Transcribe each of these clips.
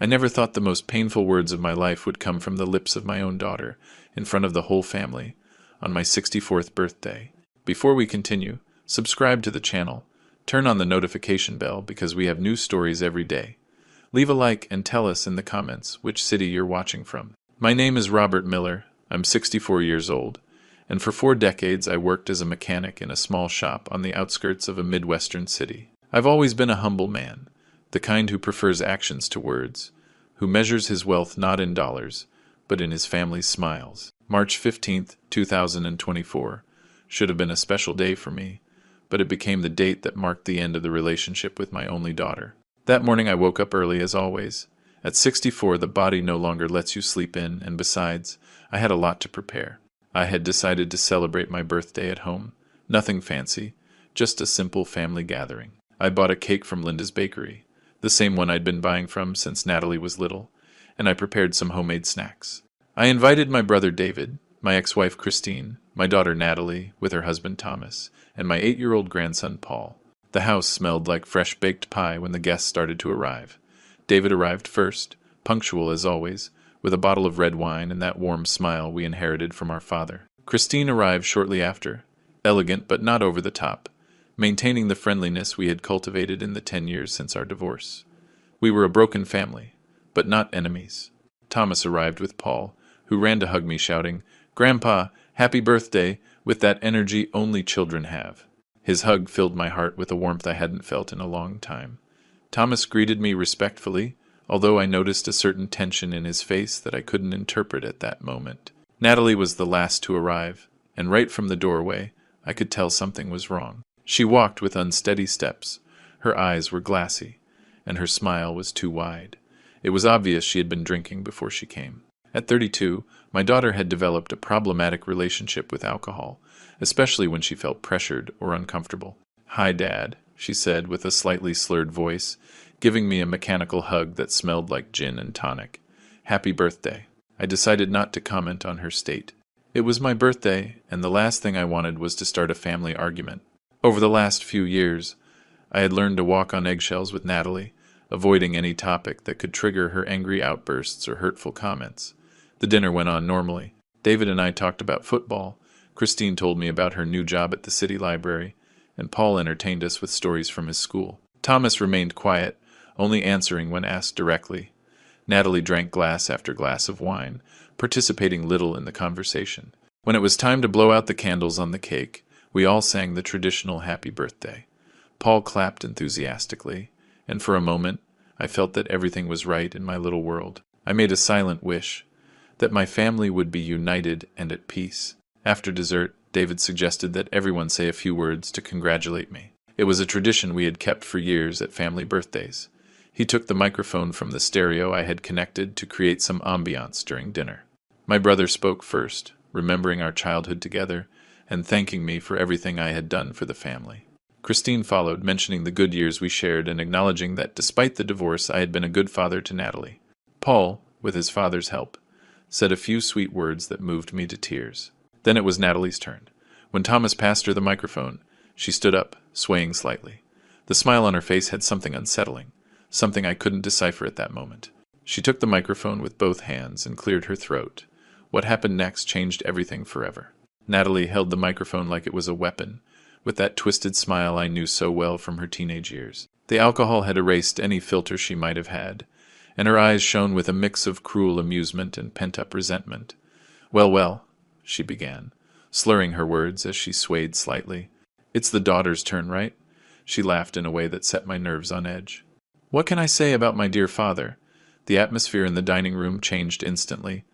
I never thought the most painful words of my life would come from the lips of my own daughter, in front of the whole family, on my 64th birthday. Before we continue, subscribe to the channel. Turn on the notification bell because we have new stories every day. Leave a like and tell us in the comments which city you're watching from. My name is Robert Miller. I'm 64 years old, and for 4 decades I worked as a mechanic in a small shop on the outskirts of a Midwestern city. I've always been a humble man, the kind who prefers actions to words, who measures his wealth not in dollars, but in his family's smiles. March 15th, 2024 should have been a special day for me, but it became the date that marked the end of the relationship with my only daughter. That morning I woke up early as always. At 64, the body no longer lets you sleep in, and besides, I had a lot to prepare. I had decided to celebrate my birthday at home. Nothing fancy, just a simple family gathering. I bought a cake from Linda's bakery, the same one I'd been buying from since Natalie was little, and I prepared some homemade snacks. I invited my brother David, my ex-wife Christine, my daughter Natalie with her husband Thomas, and my 8-year-old grandson Paul. The house smelled like fresh baked pie when the guests started to arrive. David arrived first, punctual as always, with a bottle of red wine and that warm smile we inherited from our father. Christine arrived shortly after, elegant but not over the top, maintaining the friendliness we had cultivated in the 10 years since our divorce. We were a broken family, but not enemies. Thomas arrived with Paul, who ran to hug me shouting, "Grandpa, happy birthday," with that energy only children have. His hug filled my heart with a warmth I hadn't felt in a long time. Thomas greeted me respectfully, although I noticed a certain tension in his face that I couldn't interpret at that moment. Natalie was the last to arrive, and right from the doorway, I could tell something was wrong. She walked with unsteady steps. Her eyes were glassy, and her smile was too wide. It was obvious she had been drinking before she came. At 32, my daughter had developed a problematic relationship with alcohol, especially when she felt pressured or uncomfortable. "Hi, Dad," she said with a slightly slurred voice, giving me a mechanical hug that smelled like gin and tonic. "Happy birthday." I decided not to comment on her state. It was my birthday, and the last thing I wanted was to start a family argument. Over the last few years, I had learned to walk on eggshells with Natalie, avoiding any topic that could trigger her angry outbursts or hurtful comments. The dinner went on normally. David and I talked about football. Christine told me about her new job at the city library, and Paul entertained us with stories from his school. Thomas remained quiet, only answering when asked directly. Natalie drank glass after glass of wine, participating little in the conversation. When it was time to blow out the candles on the cake, we all sang the traditional happy birthday. Paul clapped enthusiastically, and for a moment, I felt that everything was right in my little world. I made a silent wish that my family would be united and at peace. After dessert, David suggested that everyone say a few words to congratulate me. It was a tradition we had kept for years at family birthdays. He took the microphone from the stereo I had connected to create some ambiance during dinner. My brother spoke first, remembering our childhood together and thanking me for everything I had done for the family. Christine followed, mentioning the good years we shared and acknowledging that despite the divorce I had been a good father to Natalie. Paul, with his father's help, said a few sweet words that moved me to tears. Then it was Natalie's turn. When Thomas passed her the microphone, she stood up, swaying slightly. The smile on her face had something unsettling, something I couldn't decipher at that moment. She took the microphone with both hands and cleared her throat. What happened next changed everything forever. Natalie held the microphone like it was a weapon, with that twisted smile I knew so well from her teenage years. The alcohol had erased any filter she might have had, and her eyes shone with a mix of cruel amusement and pent-up resentment. Well, she began, slurring her words as she swayed slightly. "It's the daughter's turn, right?" She laughed in a way that set my nerves on edge. "What can I say about my dear father?" The atmosphere in the dining room changed instantly.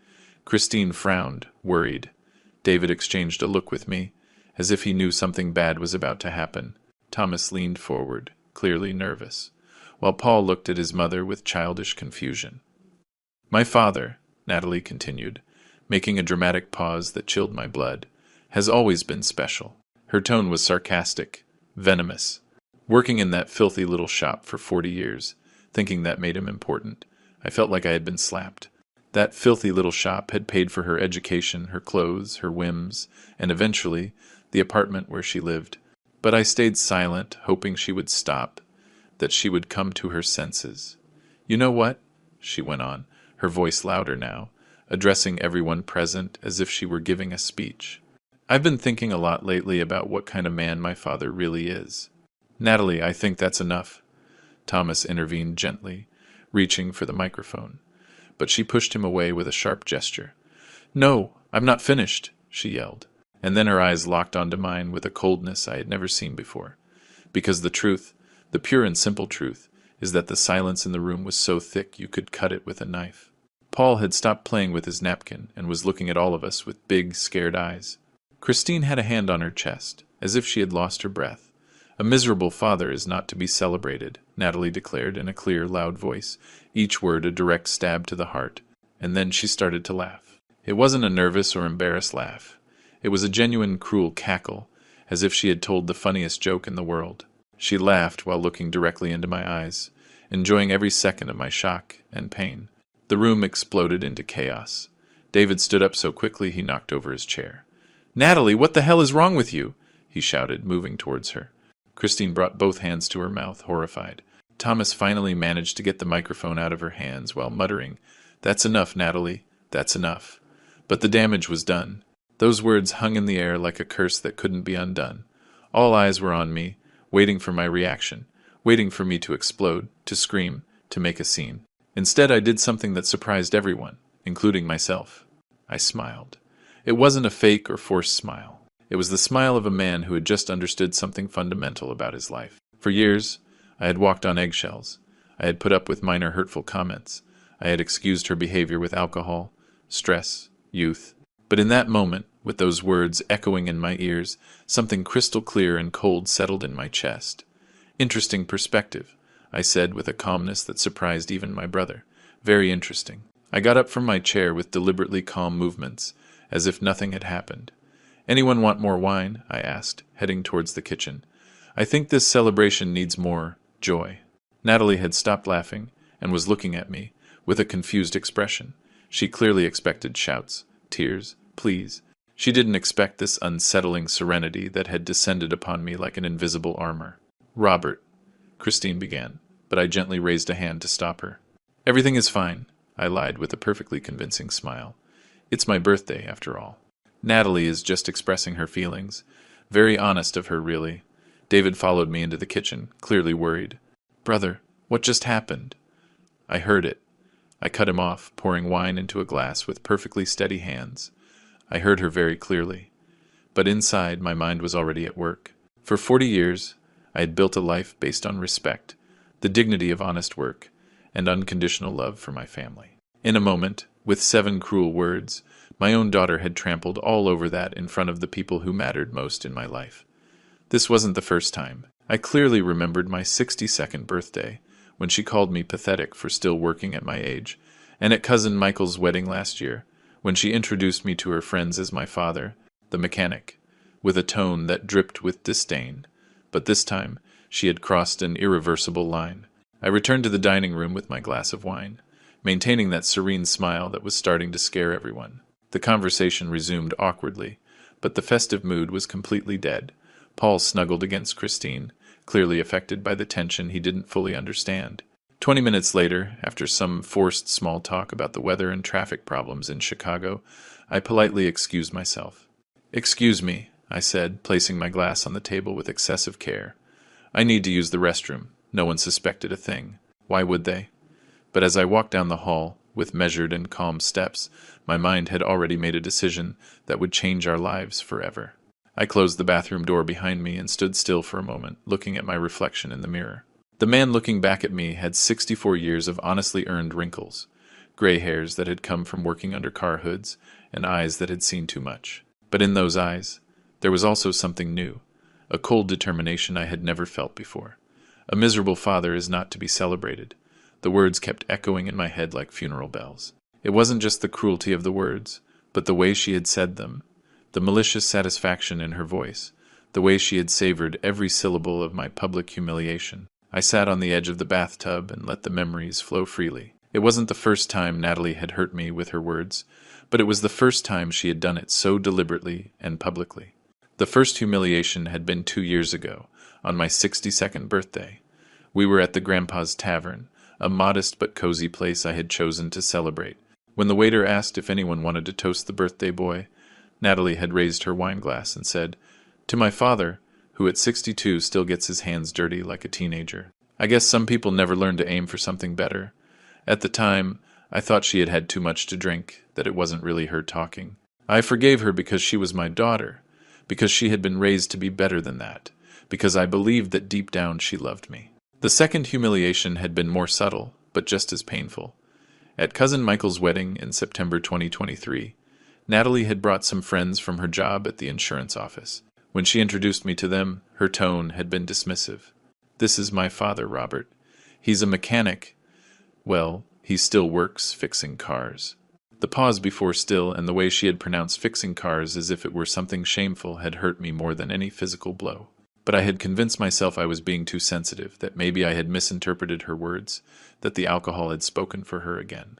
Christine frowned, worried. David exchanged a look with me, as if he knew something bad was about to happen. Thomas leaned forward, clearly nervous, while Paul looked at his mother with childish confusion. "My father," Natalie continued, making a dramatic pause that chilled my blood, "has always been special." Her tone was sarcastic, venomous. Working in that filthy little shop for 40 years, thinking that made him important, I felt like I had been slapped. That filthy little shop had paid for her education, her clothes, her whims, and eventually, the apartment where she lived. But I stayed silent, hoping she would stop, that she would come to her senses. "You know what?" she went on, her voice louder now, addressing everyone present as if she were giving a speech. I've been thinking a lot lately about what kind of man my father really is. Natalie, I think that's enough. Thomas intervened gently, reaching for the microphone. But she pushed him away with a sharp gesture. No, I'm not finished, she yelled, and then her eyes locked onto mine with a coldness I had never seen before. Because the truth, the pure and simple truth, is that the silence in the room was so thick you could cut it with a knife. Paul had stopped playing with his napkin and was looking at all of us with big, scared eyes. Christine had a hand on her chest, as if she had lost her breath. A miserable father is not to be celebrated, Natalie declared in a clear, loud voice, each word a direct stab to the heart, and then she started to laugh. It wasn't a nervous or embarrassed laugh. It was a genuine, cruel cackle, as if she had told the funniest joke in the world. She laughed while looking directly into my eyes, enjoying every second of my shock and pain. The room exploded into chaos. David stood up so quickly he knocked over his chair. "Natalie, what the hell is wrong with you?" he shouted, moving towards her. Christine brought both hands to her mouth, horrified. Thomas finally managed to get the microphone out of her hands while muttering, "That's enough, Natalie, that's enough." But the damage was done. Those words hung in the air like a curse that couldn't be undone. All eyes were on me, waiting for my reaction, waiting for me to explode, to scream, to make a scene. Instead, I did something that surprised everyone, including myself. I smiled. It wasn't a fake or forced smile. It was the smile of a man who had just understood something fundamental about his life. For years, I had walked on eggshells. I had put up with minor hurtful comments. I had excused her behavior with alcohol, stress, youth. But in that moment, with those words echoing in my ears, something crystal clear and cold settled in my chest. "Interesting perspective," I said with a calmness that surprised even my brother. "Very interesting." I got up from my chair with deliberately calm movements, as if nothing had happened. "Anyone want more wine?" I asked, heading towards the kitchen. "I think this celebration needs more joy." Natalie had stopped laughing and was looking at me with a confused expression. She clearly expected shouts, tears, pleas. She didn't expect this unsettling serenity that had descended upon me like an invisible armor. "Robert," Christine began, but I gently raised a hand to stop her. "Everything is fine," I lied with a perfectly convincing smile. "It's my birthday, after all." Natalie is just expressing her feelings. Very honest of her, really. David followed me into the kitchen, clearly worried. "Brother, what just happened?" I heard it. I cut him off, pouring wine into a glass with perfectly steady hands. I heard her very clearly. But inside, my mind was already at work. For 40 years, I had built a life based on respect, the dignity of honest work, and unconditional love for my family. In a moment, with 7 cruel words, my own daughter had trampled all over that in front of the people who mattered most in my life. This wasn't the first time. I clearly remembered my 62nd birthday, when she called me pathetic for still working at my age, and at Cousin Michael's wedding last year, when she introduced me to her friends as my father, the mechanic, with a tone that dripped with disdain. But this time, she had crossed an irreversible line. I returned to the dining room with my glass of wine, maintaining that serene smile that was starting to scare everyone. The conversation resumed awkwardly, but the festive mood was completely dead. Paul snuggled against Christine, clearly affected by the tension he didn't fully understand. 20 minutes later, after some forced small talk about the weather and traffic problems in Chicago, I politely excused myself. "Excuse me," I said, placing my glass on the table with excessive care. "I need to use the restroom." No one suspected a thing. Why would they? But as I walked down the hall, with measured and calm steps, my mind had already made a decision that would change our lives forever. I closed the bathroom door behind me and stood still for a moment, looking at my reflection in the mirror. The man looking back at me had 64 years of honestly earned wrinkles, gray hairs that had come from working under car hoods, and eyes that had seen too much. But in those eyes, there was also something new, a cold determination I had never felt before. A miserable father is not to be celebrated. The words kept echoing in my head like funeral bells. It wasn't just the cruelty of the words, but the way she had said them, the malicious satisfaction in her voice, the way she had savored every syllable of my public humiliation. I sat on the edge of the bathtub and let the memories flow freely. It wasn't the first time Natalie had hurt me with her words, but it was the first time she had done it so deliberately and publicly. The first humiliation had been 2 years ago, on my 62nd birthday. We were at the Grandpa's Tavern, a modest but cozy place I had chosen to celebrate. When the waiter asked if anyone wanted to toast the birthday boy, Natalie had raised her wine glass and said, "To my father, who at 62 still gets his hands dirty like a teenager." I guess some people never learn to aim for something better. At the time, I thought she had had too much to drink, that it wasn't really her talking. I forgave her because she was my daughter, because she had been raised to be better than that, because I believed that deep down she loved me. The second humiliation had been more subtle, but just as painful. At Cousin Michael's wedding in September 2023, Natalie had brought some friends from her job at the insurance office. When she introduced me to them, her tone had been dismissive. "This is my father, Robert. He's a mechanic. Well, he still works fixing cars." The pause before "still" and the way she had pronounced "fixing cars" as if it were something shameful had hurt me more than any physical blow. But I had convinced myself I was being too sensitive, that maybe I had misinterpreted her words, that the alcohol had spoken for her again.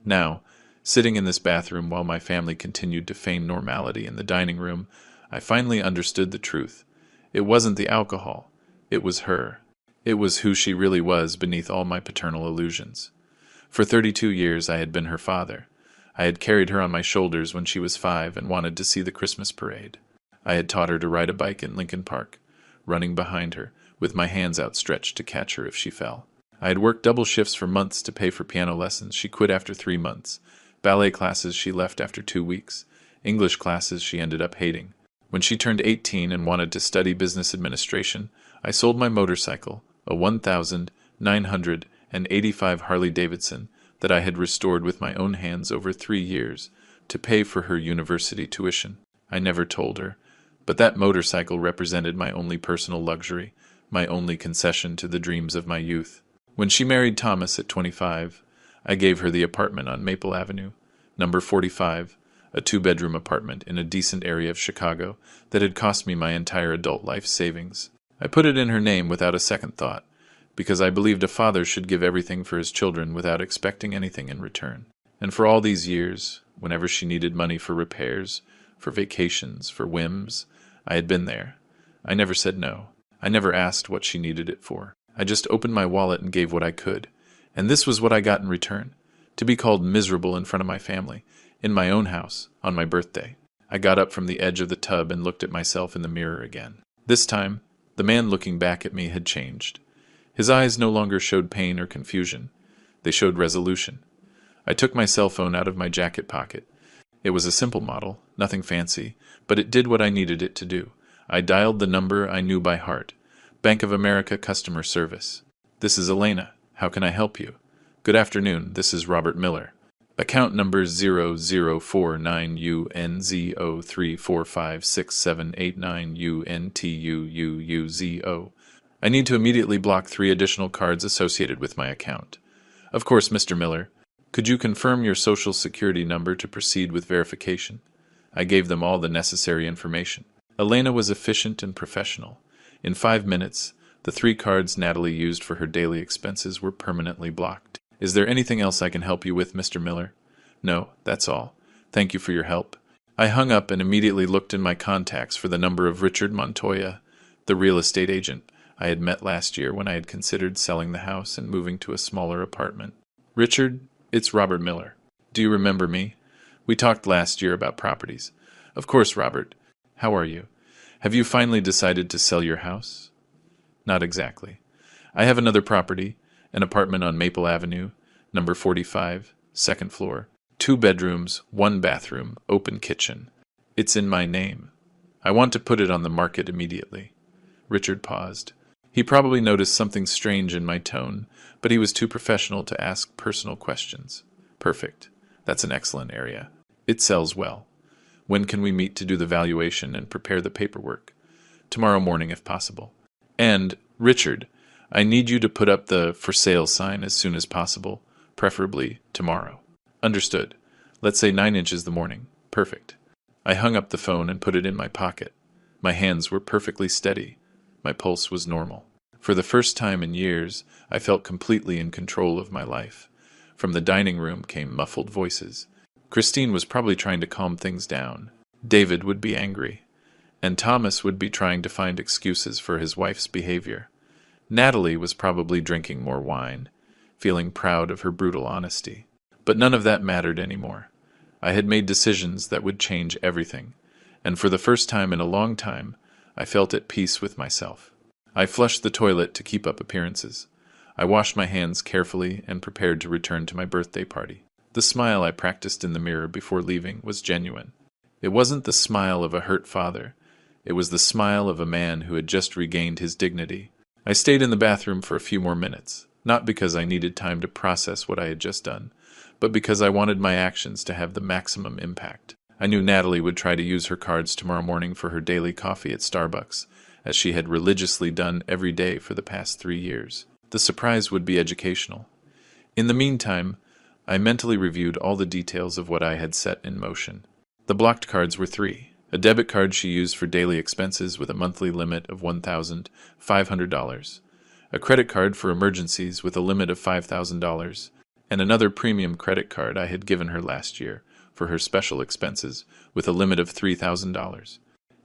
Now, sitting in this bathroom while my family continued to feign normality in the dining room, I finally understood the truth. It wasn't the alcohol. It was her. It was who she really was beneath all my paternal illusions. For 32 years I had been her father. I had carried her on my shoulders when she was 5 and wanted to see the Christmas parade. I had taught her to ride a bike in Lincoln Park, running behind her, with my hands outstretched to catch her if she fell. I had worked double shifts for months to pay for piano lessons she quit after 3 months, ballet classes she left after 2 weeks, English classes she ended up hating. When she turned 18 and wanted to study business administration, I sold my motorcycle, a 1,985 Harley-Davidson that I had restored with my own hands over 3 years, to pay for her university tuition. I never told her, but that motorcycle represented my only personal luxury, my only concession to the dreams of my youth. When she married Thomas at 25, I gave her the apartment on Maple Avenue, number 45, a 2-bedroom apartment in a decent area of Chicago that had cost me my entire adult life savings. I put it in her name without a second thought, because I believed a father should give everything for his children without expecting anything in return. And for all these years, whenever she needed money for repairs, for vacations, for whims, I had been there. I never said no. I never asked what she needed it for. I just opened my wallet and gave what I could. And this was what I got in return: to be called miserable in front of my family, in my own house, on my birthday. I got up from the edge of the tub and looked at myself in the mirror again. This time, the man looking back at me had changed. His eyes no longer showed pain or confusion. They showed resolution. I took my cell phone out of my jacket pocket. It was a simple model, nothing fancy, but it did what I needed it to do. I dialed the number I knew by heart. Bank of America customer service. "This is Elena. How can I help you?" "Good afternoon. This is Robert Miller. Account number 0049UNZ03456789UNTUUUZO. I need to immediately block 3 additional cards associated with my account." "Of course, Mr. Miller. Could you confirm your social security number to proceed with verification?" I gave them all the necessary information. Elena was efficient and professional. In 5 minutes, the 3 cards Natalie used for her daily expenses were permanently blocked. "Is there anything else I can help you with, Mr. Miller?" "No, that's all. Thank you for your help." I hung up and immediately looked in my contacts for the number of Richard Montoya, the real estate agent I had met last year when I had considered selling the house and moving to a smaller apartment. "Richard, it's Robert Miller. Do you remember me? We talked last year about properties." "Of course, Robert. How are you? Have you finally decided to sell your house?" "Not exactly. I have another property, an apartment on Maple Avenue, number 45, 2nd floor, 2 bedrooms, 1 bathroom, open kitchen. It's in my name. I want to put it on the market immediately." Richard paused. He probably noticed something strange in my tone, but he was too professional to ask personal questions. "Perfect. That's an excellent area. It sells well. When can we meet to do the valuation and prepare the paperwork?" "Tomorrow morning, if possible." "And, Richard, I need you to put up the for sale sign as soon as possible, preferably tomorrow." "Understood. Let's say 9 inches the morning." "Perfect." I hung up the phone and put it in my pocket. My hands were perfectly steady. My pulse was normal. For the first time in years, I felt completely in control of my life. From the dining room came muffled voices. Christine was probably trying to calm things down. David would be angry. And Thomas would be trying to find excuses for his wife's behavior. Natalie was probably drinking more wine. feeling proud of her brutal honesty. But none of that mattered anymore. I had made decisions that would change everything, and for the first time in a long time, I felt at peace with myself. I flushed the toilet to keep up appearances. I washed my hands carefully and prepared to return to my birthday party. The smile I practiced in the mirror before leaving was genuine. It wasn't the smile of a hurt father. It was the smile of a man who had just regained his dignity. I stayed in the bathroom for a few more minutes, not because I needed time to process what I had just done, but because I wanted my actions to have the maximum impact. I knew Natalie would try to use her cards tomorrow morning for her daily coffee at Starbucks, as she had religiously done every day for the past 3 years. The surprise would be educational. In the meantime, I mentally reviewed all the details of what I had set in motion. The blocked cards were 3. A debit card she used for daily expenses with a monthly limit of $1,500, a credit card for emergencies with a limit of $5,000, and another premium credit card I had given her last year for her special expenses with a limit of $3,000.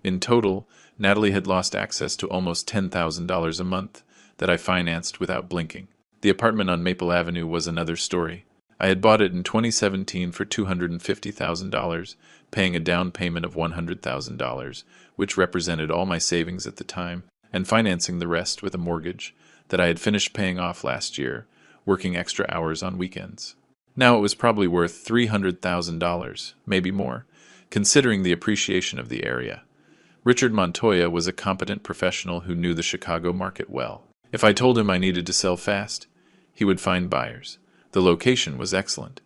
In total, Natalie had lost access to almost $10,000 a month that I financed without blinking. The apartment on Maple Avenue was another story. I had bought it in 2017 for $250,000, paying a down payment of $100,000, which represented all my savings at the time, and financing the rest with a mortgage that I had finished paying off last year, working extra hours on weekends. Now it was probably worth $300,000, maybe more, considering the appreciation of the area. Richard Montoya was a competent professional who knew the Chicago market well. If I told him I needed to sell fast, he would find buyers. The location was excellent.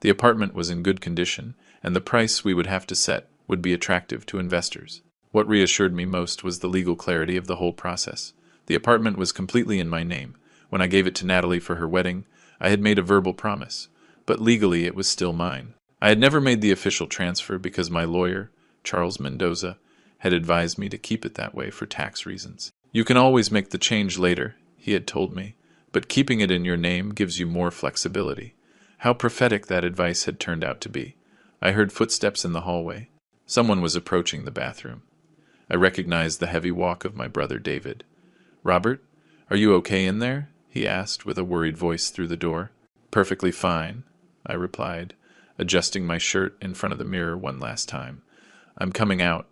The apartment was in good condition, and the price we would have to set would be attractive to investors. What reassured me most was the legal clarity of the whole process. The apartment was completely in my name. When I gave it to Natalie for her wedding, I had made a verbal promise, but legally it was still mine. I had never made the official transfer because my lawyer, Charles Mendoza, had advised me to keep it that way for tax reasons. You can always make the change later, he had told me, but keeping it in your name gives you more flexibility. How prophetic that advice had turned out to be. I heard footsteps in the hallway. Someone was approaching the bathroom. I recognized the heavy walk of my brother David. "Robert, are you okay in there?" he asked with a worried voice through the door. "Perfectly fine," I replied, adjusting my shirt in front of the mirror one last time. "I'm coming out."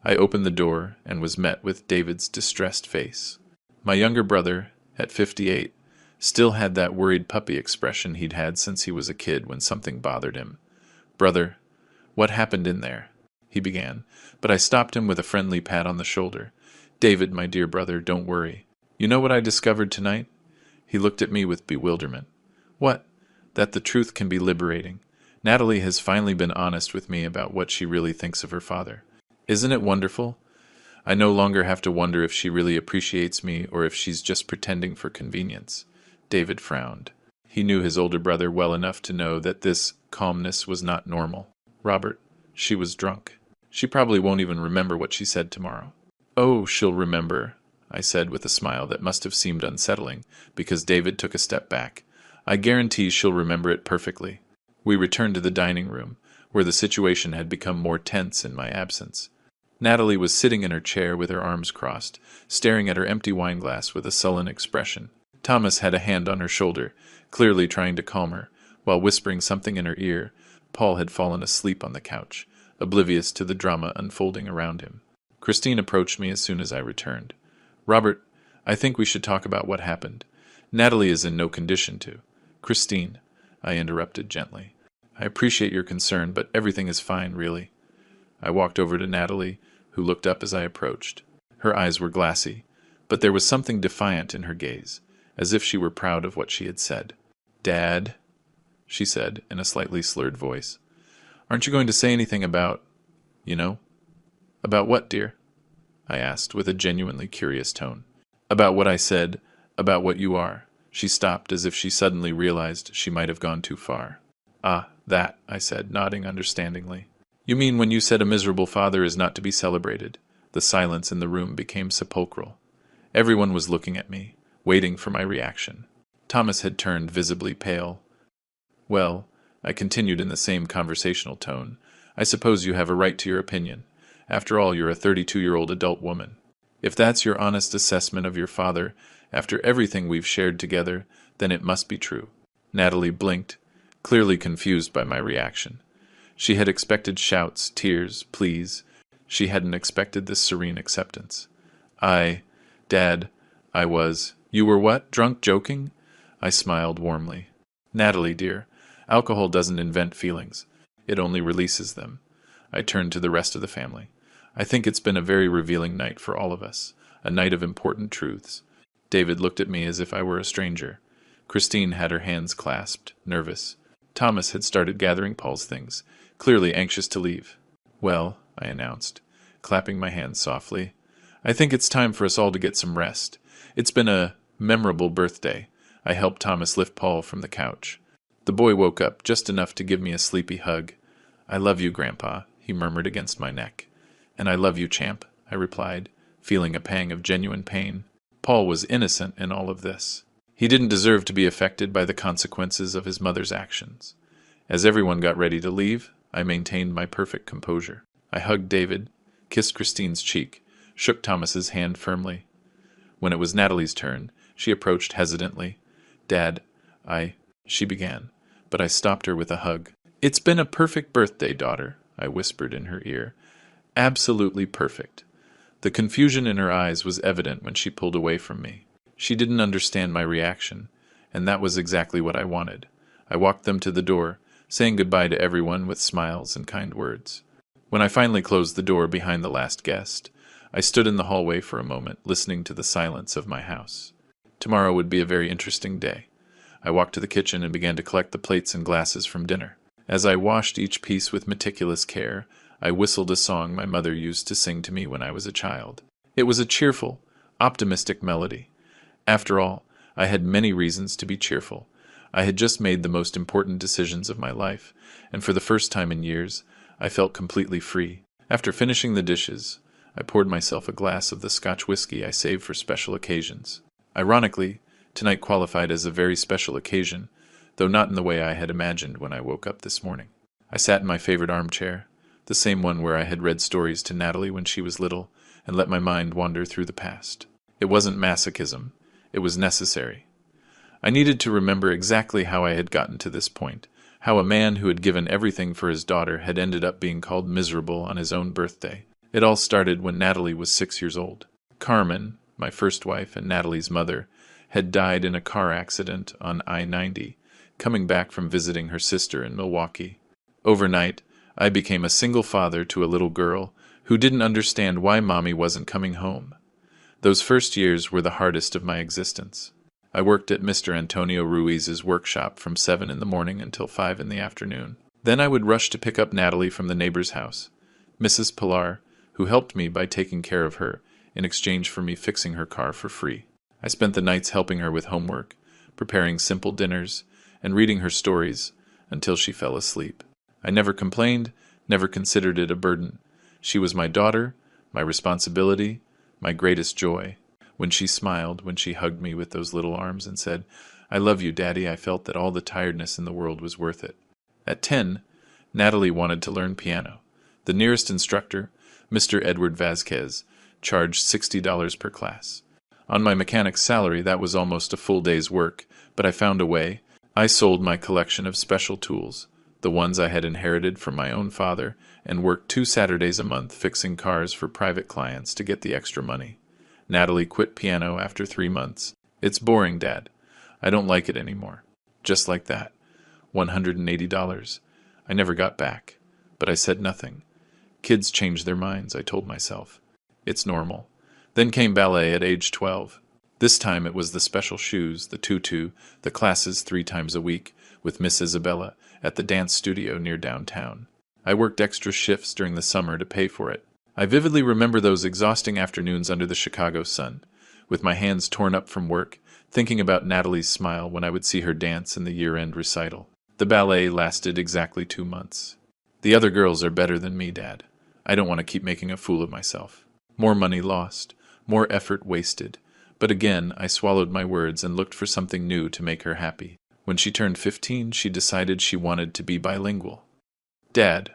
I opened the door and was met with David's distressed face. My younger brother, at 58, still had that worried puppy expression he'd had since he was a kid when something bothered him. "Brother, what happened in there?" he began, but I stopped him with a friendly pat on the shoulder. "David, my dear brother, don't worry. You know what I discovered tonight?" He looked at me with bewilderment. "What?" "That the truth can be liberating. Natalie has finally been honest with me about what she really thinks of her father. Isn't it wonderful? I no longer have to wonder if she really appreciates me or if she's just pretending for convenience." David frowned. He knew his older brother well enough to know that this calmness was not normal. "Robert, she was drunk. She probably won't even remember what she said tomorrow." "Oh, she'll remember," I said with a smile that must have seemed unsettling, because David took a step back. "I guarantee she'll remember it perfectly." We returned to the dining room, where the situation had become more tense in my absence. Natalie was sitting in her chair with her arms crossed, staring at her empty wineglass with a sullen expression. Thomas had a hand on her shoulder, clearly trying to calm her, while whispering something in her ear. Paul had fallen asleep on the couch, oblivious to the drama unfolding around him. Christine approached me as soon as I returned. "Robert, I think we should talk about what happened. Natalie is in no condition to—" "Christine," I interrupted gently. "I appreciate your concern, but everything is fine, really." I walked over to Natalie, who looked up as I approached. Her eyes were glassy, but there was something defiant in her gaze, as if she were proud of what she had said. "Dad," she said in a slightly slurred voice, "aren't you going to say anything about, you know?" "About what, dear?" I asked with a genuinely curious tone. "About what I said, about what you are." She stopped as if she suddenly realized she might have gone too far. "Ah, that," I said, nodding understandingly. "You mean when you said a miserable father is not to be celebrated?" The silence in the room became sepulchral. Everyone was looking at me, waiting for my reaction. Thomas had turned visibly pale. "Well," I continued in the same conversational tone, "I suppose you have a right to your opinion. After all, you're a 32-year-old adult woman. If that's your honest assessment of your father, after everything we've shared together, Then it must be true. Natalie blinked, clearly confused by my reaction. She had expected shouts, tears, pleas. She hadn't expected this serene acceptance. Dad, You were what, drunk, joking? I smiled warmly. Natalie, dear, alcohol doesn't invent feelings. It only releases them. I turned to the rest of the family. I think it's been a very revealing night for all of us, a night of important truths. David looked at me as if I were a stranger. Christine had her hands clasped, nervous. Thomas had started gathering Paul's things, clearly anxious to leave. Well, I announced, clapping my hands softly, I think it's time for us all to get some rest. It's been a memorable birthday. I helped Thomas lift Paul from the couch. The boy woke up just enough to give me a sleepy hug. I love you, Grandpa, he murmured against my neck. And I love you, Champ, I replied, feeling a pang of genuine pain. Paul was innocent in all of this. He didn't deserve to be affected by the consequences of his mother's actions. As everyone got ready to leave, I maintained my perfect composure. I hugged David, kissed Christine's cheek, shook Thomas's hand firmly. When it was Natalie's turn, she approached hesitantly. Dad, she began, but I stopped her with a hug. It's been a perfect birthday, daughter, I whispered in her ear. Absolutely perfect. The confusion in her eyes was evident when she pulled away from me. She didn't understand my reaction, and that was exactly what I wanted. I walked them to the door, saying goodbye to everyone with smiles and kind words. When I finally closed the door behind the last guest, I stood in the hallway for a moment, listening to the silence of my house. Tomorrow would be a very interesting day. I walked to the kitchen and began to collect the plates and glasses from dinner. As I washed each piece with meticulous care, I whistled a song my mother used to sing to me when I was a child. It was a cheerful, optimistic melody. After all, I had many reasons to be cheerful. I had just made the most important decisions of my life, and for the first time in years, I felt completely free. After finishing the dishes, I poured myself a glass of the Scotch whiskey I saved for special occasions. Ironically, tonight qualified as a very special occasion, though not in the way I had imagined when I woke up this morning. I sat in my favorite armchair, the same one where I had read stories to Natalie when she was little, and let my mind wander through the past. It wasn't masochism. It was necessary. I needed to remember exactly how I had gotten to this point, how a man who had given everything for his daughter had ended up being called miserable on his own birthday. It all started when Natalie was 6 years old. Carmen, my first wife and Natalie's mother, had died in a car accident on I-90, coming back from visiting her sister in Milwaukee. Overnight, I became a single father to a little girl who didn't understand why Mommy wasn't coming home. Those first years were the hardest of my existence. I worked at Mr. Antonio Ruiz's workshop from 7 in the morning until 5 in the afternoon. Then I would rush to pick up Natalie from the neighbor's house, Mrs. Pilar, who helped me by taking care of her in exchange for me fixing her car for free. I spent the nights helping her with homework, preparing simple dinners, and reading her stories until she fell asleep. I never complained, never considered it a burden. She was my daughter, my responsibility, my greatest joy. When she smiled, when she hugged me with those little arms and said, I love you, Daddy, I felt that all the tiredness in the world was worth it. At 10, Natalie wanted to learn piano. The nearest instructor, Mr. Edward Vasquez, charged $60 per class. On my mechanic's salary, that was almost a full day's work, but I found a way. I sold my collection of special tools, the ones I had inherited from my own father, and worked 2 Saturdays a month fixing cars for private clients to get the extra money. Natalie quit piano after 3 months. It's boring, Dad. I don't like it anymore. Just like that. $180. I never got back, but I said nothing. Kids change their minds, I told myself. It's normal. Then came ballet at age 12. This time it was the special shoes, the tutu, the classes 3 times a week, with Miss Isabella at the dance studio near downtown. I worked extra shifts during the summer to pay for it. I vividly remember those exhausting afternoons under the Chicago sun, with my hands torn up from work, thinking about Natalie's smile when I would see her dance in the year-end recital. The ballet lasted exactly 2 months. The other girls are better than me, Dad. I don't want to keep making a fool of myself. More money lost, more effort wasted. But again, I swallowed my words and looked for something new to make her happy. When she turned 15, she decided she wanted to be bilingual. Dad,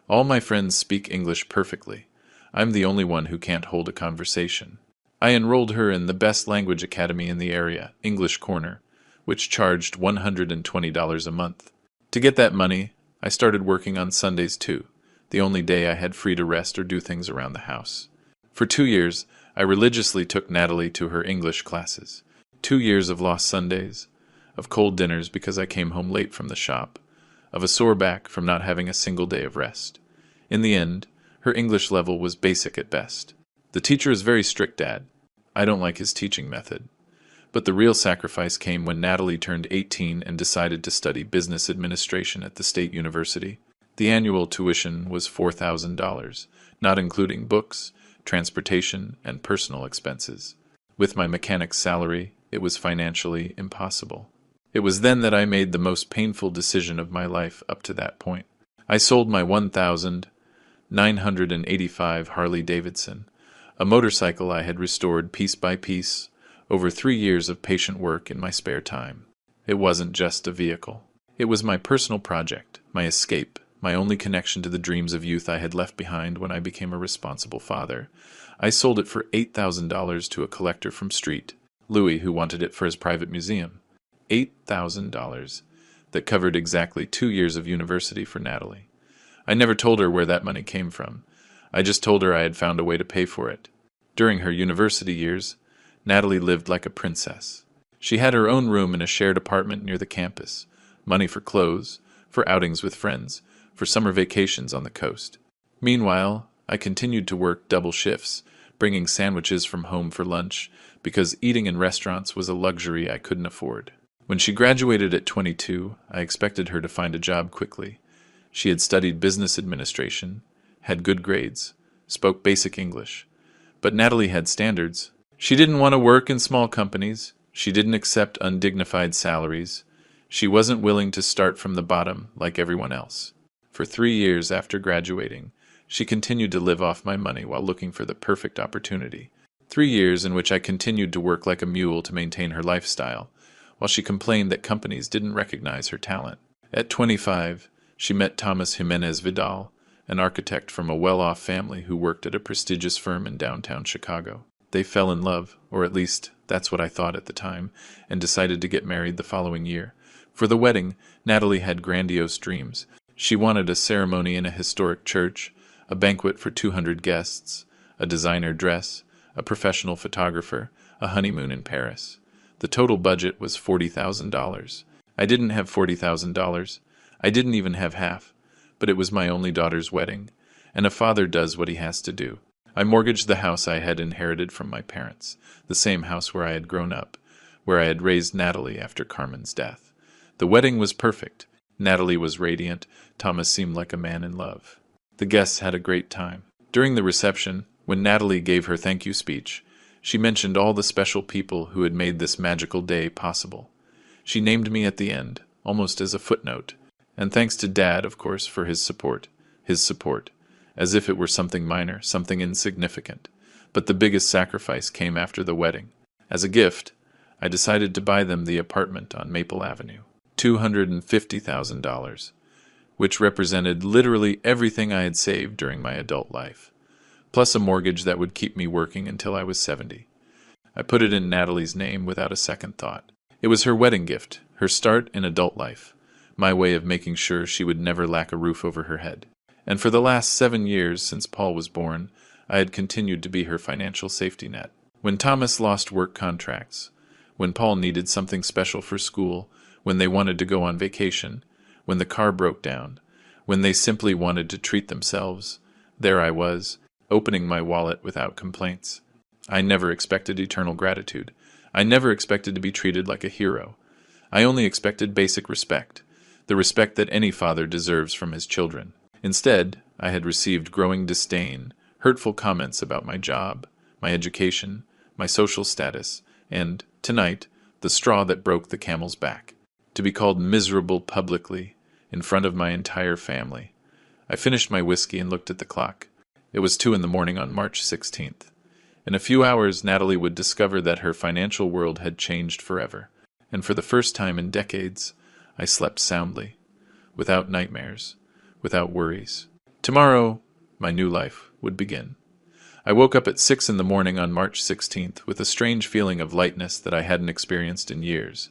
all my friends speak English perfectly. I'm the only one who can't hold a conversation. I enrolled her in the best language academy in the area, English Corner. which charged $120 a month. To get that money, I started working on Sundays too, the only day I had free to rest or do things around the house. For 2 years, I religiously took Natalie to her English classes. 2 years of lost Sundays, of cold dinners because I came home late from the shop, of a sore back from not having a single day of rest. In the end, her English level was basic at best. The teacher is very strict, Dad. I don't like his teaching method. But the real sacrifice came when Natalie turned 18 and decided to study business administration at the state university. The annual tuition was $4,000, not including books, transportation, and personal expenses. With my mechanic's salary, it was financially impossible. It was then that I made the most painful decision of my life up to that point. I sold my 1,985 Harley-Davidson, a motorcycle I had restored piece by piece over 3 years of patient work in my spare time. It wasn't just a vehicle. It was my personal project, my escape, my only connection to the dreams of youth I had left behind when I became a responsible father. I sold it for $8,000 to a collector from Street, Louis, who wanted it for his private museum. $8,000 that covered exactly 2 years of university for Natalie. I never told her where that money came from. I just told her I had found a way to pay for it. During her university years, Natalie lived like a princess. She had her own room in a shared apartment near the campus, money for clothes, for outings with friends, for summer vacations on the coast. Meanwhile, I continued to work double shifts, bringing sandwiches from home for lunch, because eating in restaurants was a luxury I couldn't afford. When she graduated at 22, I expected her to find a job quickly. She had studied business administration, had good grades, spoke basic English. But Natalie had standards. She didn't want to work in small companies. She didn't accept undignified salaries. She wasn't willing to start from the bottom like everyone else. For 3 years after graduating, she continued to live off my money while looking for the perfect opportunity. 3 years in which I continued to work like a mule to maintain her lifestyle, while she complained that companies didn't recognize her talent. At 25, she met Thomas Jimenez Vidal, an architect from a well-off family who worked at a prestigious firm in downtown Chicago. They fell in love, or at least that's what I thought at the time, and decided to get married the following year. For the wedding, Natalie had grandiose dreams. She wanted a ceremony in a historic church, a banquet for 200 guests, a designer dress, a professional photographer, a honeymoon in Paris. The total budget was $40,000. I didn't have $40,000. I didn't even have half, but it was my only daughter's wedding, and a father does what he has to do. I mortgaged the house I had inherited from my parents, the same house where I had grown up, where I had raised Natalie after Carmen's death. The wedding was perfect. Natalie was radiant. Thomas seemed like a man in love. The guests had a great time. During the reception, when Natalie gave her thank you speech, she mentioned all the special people who had made this magical day possible. She named me at the end, almost as a footnote, and thanks to Dad, of course, for his support, as if it were something minor, something insignificant. But the biggest sacrifice came after the wedding. As a gift, I decided to buy them the apartment on Maple Avenue, $250,000, which represented literally everything I had saved during my adult life, plus a mortgage that would keep me working until I was 70. I put it in Natalie's name without a second thought. It was her wedding gift, her start in adult life, my way of making sure she would never lack a roof over her head. And for the last 7 years since Paul was born, I had continued to be her financial safety net. When Thomas lost work contracts, when Paul needed something special for school, when they wanted to go on vacation, when the car broke down, when they simply wanted to treat themselves, there I was, opening my wallet without complaints. I never expected eternal gratitude. I never expected to be treated like a hero. I only expected basic respect, the respect that any father deserves from his children. Instead, I had received growing disdain, hurtful comments about my job, my education, my social status, and, tonight, the straw that broke the camel's back. To be called miserable publicly, in front of my entire family. I finished my whiskey and looked at the clock. It was 2 a.m. on March 16th. In a few hours, Natalie would discover that her financial world had changed forever, and for the first time in decades, I slept soundly, without nightmares, without worries. Tomorrow, my new life would begin. I woke up at 6 a.m. on March 16th with a strange feeling of lightness that I hadn't experienced in years.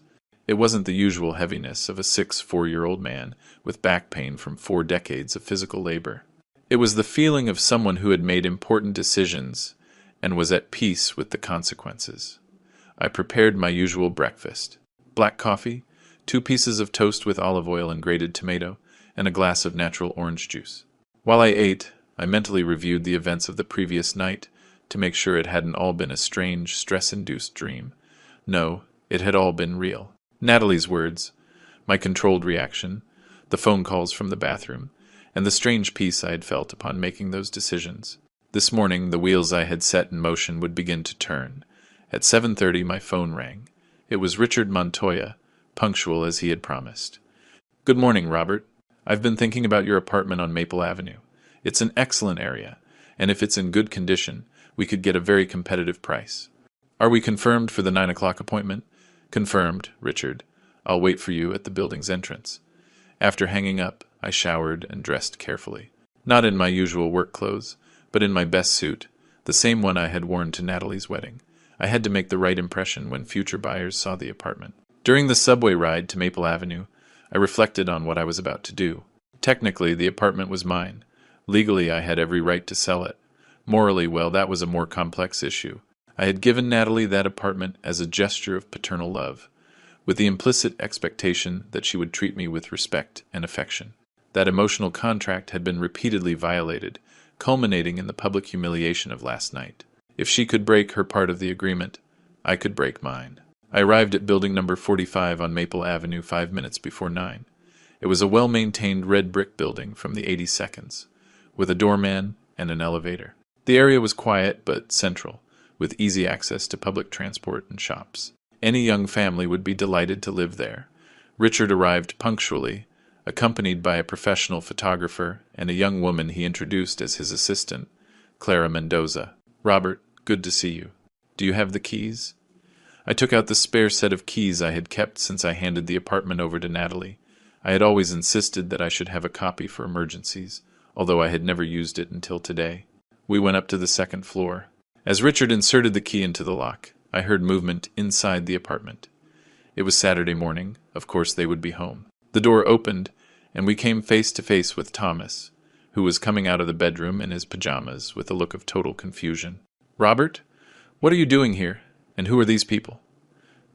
It wasn't the usual heaviness of a 4-year-old man with back pain from 4 decades of physical labor. It was the feeling of someone who had made important decisions and was at peace with the consequences. I prepared my usual breakfast: black coffee, 2 pieces of toast with olive oil and grated tomato, and a glass of natural orange juice. While I ate, I mentally reviewed the events of the previous night to make sure it hadn't all been a strange, stress-induced dream. No, it had all been real. Natalie's words, my controlled reaction, the phone calls from the bathroom, and the strange peace I had felt upon making those decisions. This morning, the wheels I had set in motion would begin to turn. At 7:30, my phone rang. It was Richard Montoya, punctual as he had promised. "Good morning, Robert. I've been thinking about your apartment on Maple Avenue. It's an excellent area, and if it's in good condition, we could get a very competitive price. Are we confirmed for the 9 o'clock appointment?" "Confirmed, Richard. I'll wait for you at the building's entrance." After hanging up, I showered and dressed carefully. Not in my usual work clothes, but in my best suit, the same one I had worn to Natalie's wedding. I had to make the right impression when future buyers saw the apartment. During the subway ride to Maple Avenue, I reflected on what I was about to do. Technically, the apartment was mine. Legally, I had every right to sell it. Morally, well, that was a more complex issue. I had given Natalie that apartment as a gesture of paternal love, with the implicit expectation that she would treat me with respect and affection. That emotional contract had been repeatedly violated, culminating in the public humiliation of last night. If she could break her part of the agreement, I could break mine. I arrived at building number 45 on Maple Avenue 5 minutes before 9. It was a well-maintained red brick building from the 82nds, with a doorman and an elevator. The area was quiet but central, with easy access to public transport and shops. Any young family would be delighted to live there. Richard arrived punctually, accompanied by a professional photographer and a young woman he introduced as his assistant, Clara Mendoza. "Robert, good to see you. Do you have the keys?" I took out the spare set of keys I had kept since I handed the apartment over to Natalie. I had always insisted that I should have a copy for emergencies, although I had never used it until today. We went up to the 2nd floor. As Richard inserted the key into the lock, I heard movement inside the apartment. It was Saturday morning. Of course they would be home. The door opened, and we came face to face with Thomas, who was coming out of the bedroom in his pajamas with a look of total confusion. "Robert, what are you doing here, and who are these people?"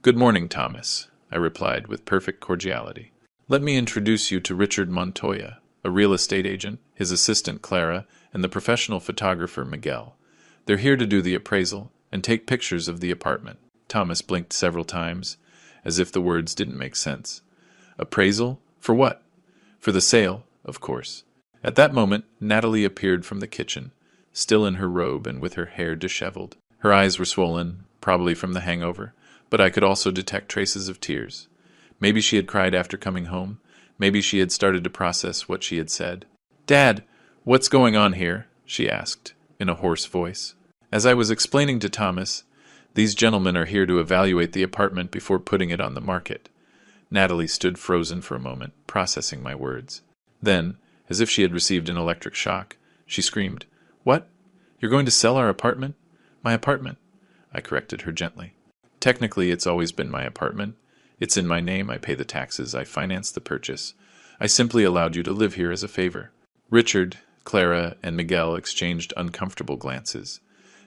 "Good morning, Thomas," I replied with perfect cordiality. "Let me introduce you to Richard Montoya, a real estate agent, his assistant Clara, and the professional photographer Miguel. They're here to do the appraisal and take pictures of the apartment." Thomas blinked several times, as if the words didn't make sense. "Appraisal? For what?" "For the sale, of course." At that moment, Natalie appeared from the kitchen, still in her robe and with her hair disheveled. Her eyes were swollen, probably from the hangover, but I could also detect traces of tears. Maybe she had cried after coming home. Maybe she had started to process what she had said. "Dad, what's going on here?" she asked, in a hoarse voice. As I was explaining to Thomas, "These gentlemen are here to evaluate the apartment before putting it on the market." Natalie stood frozen for a moment, processing my words. Then, as if she had received an electric shock, she screamed, "What? You're going to sell our apartment?" "My apartment," I corrected her gently. "Technically, it's always been my apartment. It's in my name, I pay the taxes, I finance the purchase. I simply allowed you to live here as a favor." Richard, Clara, and Miguel exchanged uncomfortable glances.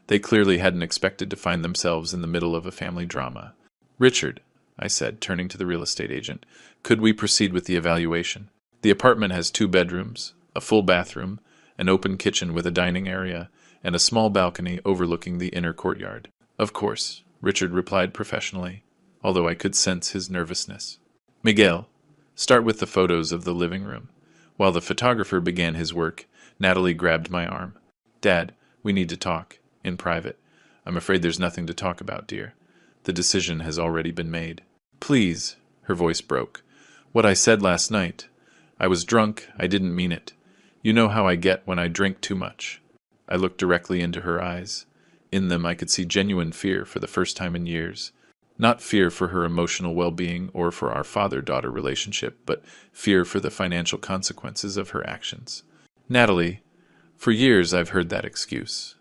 They clearly hadn't expected to find themselves in the middle of a family drama. "Richard," I said, turning to the real estate agent, "could we proceed with the evaluation? The apartment has 2 bedrooms, a full bathroom, an open kitchen with a dining area, and a small balcony overlooking the inner courtyard." "Of course," Richard replied professionally, although I could sense his nervousness. "Miguel, start with the photos of the living room." While the photographer began his work, Natalie grabbed my arm. "Dad, we need to talk, in private. I'm afraid there's nothing to talk about, dear. The decision has already been made." "Please," her voice broke. "What I said last night, I was drunk, I didn't mean it. You know how I get when I drink too much." I looked directly into her eyes. In them I could see genuine fear for the first time in years. Not fear for her emotional well-being or for our father-daughter relationship, but fear for the financial consequences of her actions. "Natalie, for years I've heard that excuse.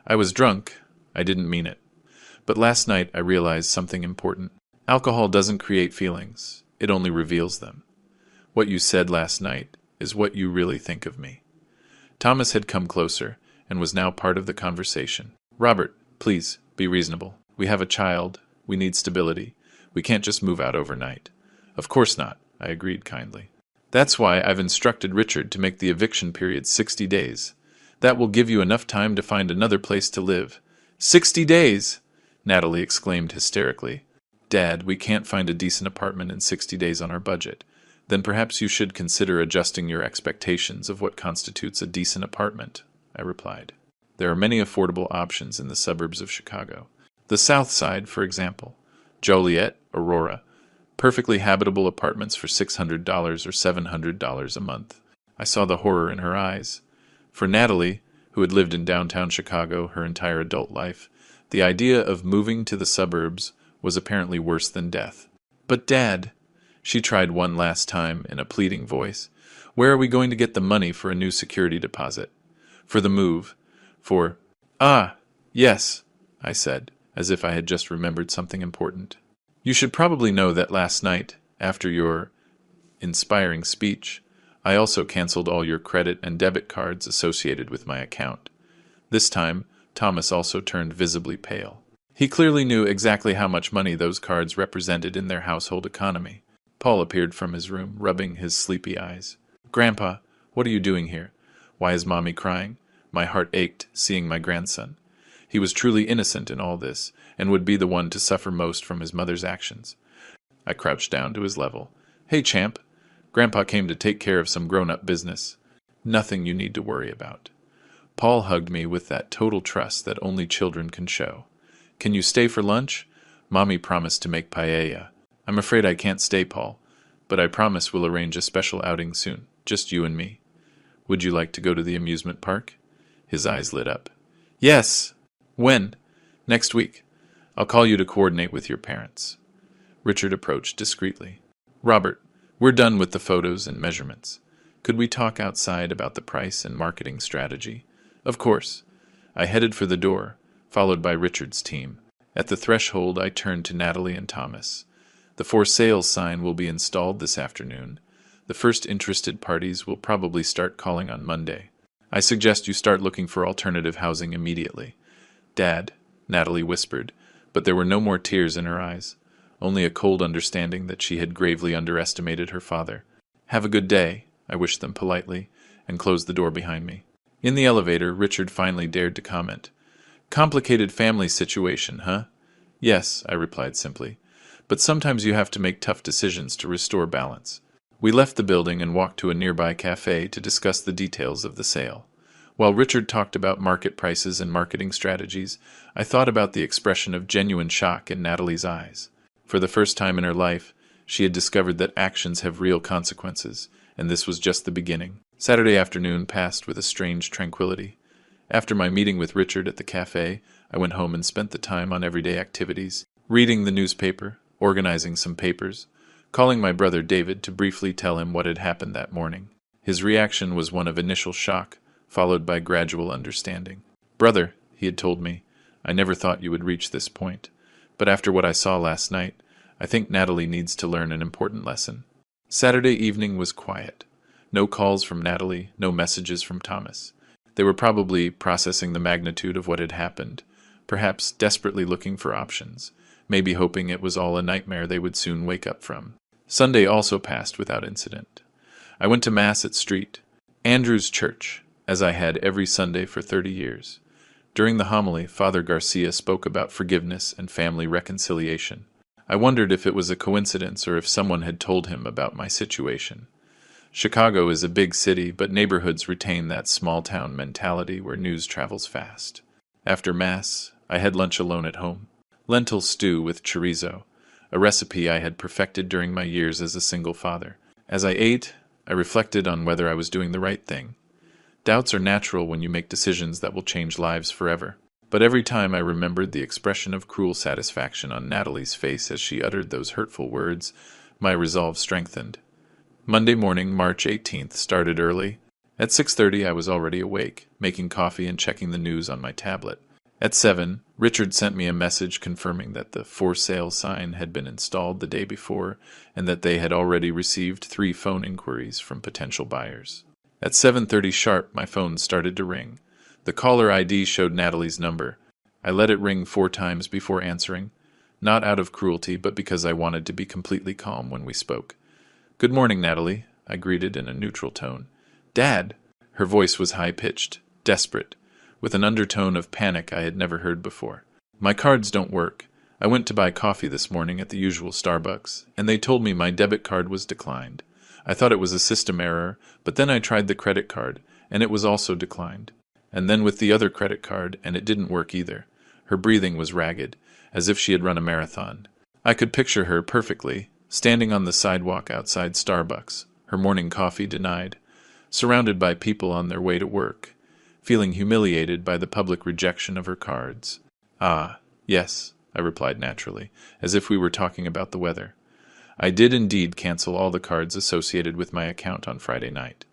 I was drunk, I didn't mean it. But last night I realized something important. Alcohol doesn't create feelings, it only reveals them. What you said last night is what you really think of me. Thomas had come closer and was now part of the conversation. Robert, please, be reasonable. We have a child. We need stability. We can't just move out overnight. Of course not, I agreed kindly. That's why I've instructed Richard to make the eviction period 60 days. That will give you enough time to find another place to live. 60 days! Natalie exclaimed hysterically. Dad, we can't find a decent apartment in 60 days on our budget. Then perhaps you should consider adjusting your expectations of what constitutes a decent apartment, I replied. There are many affordable options in the suburbs of Chicago. The South Side, for example. Joliet, Aurora. Perfectly habitable apartments for $600 or $700 a month. I saw the horror in her eyes. For Natalie, who had lived in downtown Chicago her entire adult life, the idea of moving to the suburbs was apparently worse than death. But Dad, she tried one last time in a pleading voice, where are we going to get the money for a new security deposit? For the move? For... Ah, yes, I said, as if I had just remembered something important. You should probably know that last night, after your inspiring speech, I also canceled all your credit and debit cards associated with my account. This time, Thomas also turned visibly pale. He clearly knew exactly how much money those cards represented in their household economy. Paul appeared from his room, rubbing his sleepy eyes. Grandpa, what are you doing here? Why is Mommy crying? My heart ached, seeing my grandson. He was truly innocent in all this, and would be the one to suffer most from his mother's actions. I crouched down to his level. Hey, champ. Grandpa came to take care of some grown-up business. Nothing you need to worry about. Paul hugged me with that total trust that only children can show. Can you stay for lunch? Mommy promised to make paella. I'm afraid I can't stay, Paul, but I promise we'll arrange a special outing soon, just you and me. Would you like to go to the amusement park? His eyes lit up. Yes! When? Next week. I'll call you to coordinate with your parents. Richard approached discreetly. Robert, we're done with the photos and measurements. Could we talk outside about the price and marketing strategy? Of course. I headed for the door, followed by Richard's team. At the threshold, I turned to Natalie and Thomas. The for sale sign will be installed this afternoon. The first interested parties will probably start calling on Monday. I suggest you start looking for alternative housing immediately. Dad, Natalie whispered, but there were no more tears in her eyes, only a cold understanding that she had gravely underestimated her father. Have a good day, I wished them politely, and closed the door behind me. In the elevator, Richard finally dared to comment. Complicated family situation, huh? Yes, I replied simply. But sometimes you have to make tough decisions to restore balance. We left the building and walked to a nearby cafe to discuss the details of the sale. While Richard talked about market prices and marketing strategies, I thought about the expression of genuine shock in Natalie's eyes. For the first time in her life, she had discovered that actions have real consequences, and this was just the beginning. Saturday afternoon passed with a strange tranquility. After my meeting with Richard at the cafe, I went home and spent the time on everyday activities, reading the newspaper, organizing some papers, calling my brother David to briefly tell him what had happened that morning. His reaction was one of initial shock, followed by gradual understanding. Brother, he had told me, I never thought you would reach this point. But after what I saw last night, I think Natalie needs to learn an important lesson. Saturday evening was quiet. No calls from Natalie, no messages from Thomas. They were probably processing the magnitude of what had happened, perhaps desperately looking for options, maybe hoping it was all a nightmare they would soon wake up from. Sunday also passed without incident. I went to Mass at St. Andrew's Church, as I had every Sunday for 30 years. During the homily, Father Garcia spoke about forgiveness and family reconciliation. I wondered if it was a coincidence or if someone had told him about my situation. Chicago is a big city, but neighborhoods retain that small-town mentality where news travels fast. After Mass, I had lunch alone at home. Lentil stew with chorizo, a recipe I had perfected during my years as a single father. As I ate, I reflected on whether I was doing the right thing. Doubts are natural when you make decisions that will change lives forever. But every time I remembered the expression of cruel satisfaction on Natalie's face as she uttered those hurtful words, my resolve strengthened. Monday morning, March 18th, started early. At 6:30 I was already awake, making coffee and checking the news on my tablet. At 7, Richard sent me a message confirming that the for sale sign had been installed the day before and that they had already received 3 phone inquiries from potential buyers. At 7:30 sharp, my phone started to ring. The caller ID showed Natalie's number. I let it ring 4 times before answering, not out of cruelty, but because I wanted to be completely calm when we spoke. "Good morning, Natalie," I greeted in a neutral tone. "Dad!" Her voice was high-pitched, desperate, with an undertone of panic I had never heard before. "My cards don't work. I went to buy coffee this morning at the usual Starbucks, and they told me my debit card was declined. I thought it was a system error, but then I tried the credit card, and it was also declined. And then with the other credit card, and it didn't work either." Her breathing was ragged, as if she had run a marathon. I could picture her perfectly, standing on the sidewalk outside Starbucks, her morning coffee denied, surrounded by people on their way to work, feeling humiliated by the public rejection of her cards. "Ah, yes," I replied naturally, as if we were talking about the weather. "I did indeed cancel all the cards associated with my account on Friday night."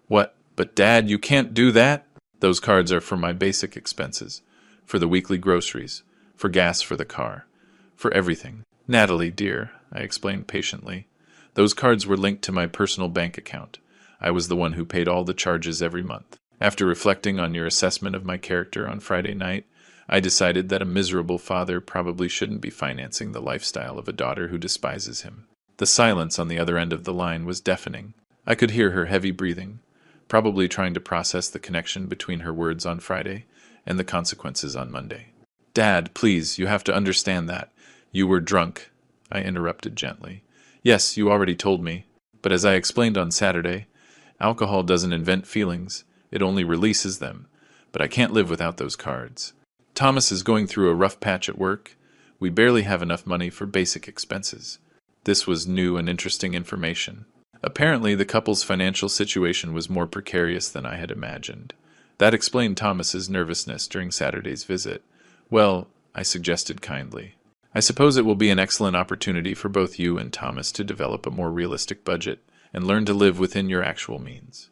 "What? But Dad, you can't do that!" "Those cards are for my basic expenses, for the weekly groceries, for gas for the car, for everything." "Natalie, dear," I explained patiently, "those cards were linked to my personal bank account. I was the one who paid all the charges every month. After reflecting on your assessment of my character on Friday night, I decided that a miserable father probably shouldn't be financing the lifestyle of a daughter who despises him." The silence on the other end of the line was deafening. I could hear her heavy breathing, probably trying to process the connection between her words on Friday and the consequences on Monday. "Dad, please, you have to understand that. You were drunk," I interrupted gently. "Yes, you already told me, but as I explained on Saturday, alcohol doesn't invent feelings, it only releases them. But I can't live without those cards. Thomas is going through a rough patch at work. We barely have enough money for basic expenses." This was new and interesting information. Apparently, the couple's financial situation was more precarious than I had imagined. That explained Thomas's nervousness during Saturday's visit. "Well," I suggested kindly, "I suppose it will be an excellent opportunity for both you and Thomas to develop a more realistic budget and learn to live within your actual means."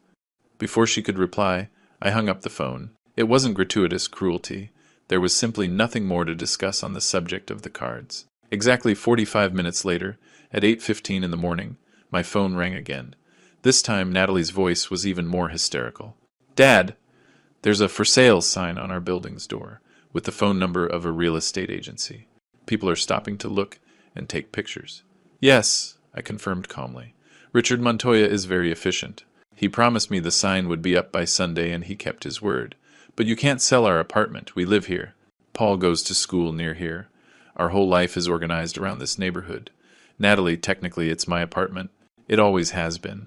Before she could reply, I hung up the phone. It wasn't gratuitous cruelty. There was simply nothing more to discuss on the subject of the cards. Exactly 45 minutes later, at 8:15 in the morning, my phone rang again. This time Natalie's voice was even more hysterical. "Dad, there's a for sale sign on our building's door, with the phone number of a real estate agency. People are stopping to look and take pictures." "Yes," I confirmed calmly. "Richard Montoya is very efficient. He promised me the sign would be up by Sunday, and he kept his word. But you can't sell our apartment. We live here. Paul goes to school near here. Our whole life is organized around this neighborhood. Natalie, technically it's my apartment. It always has been.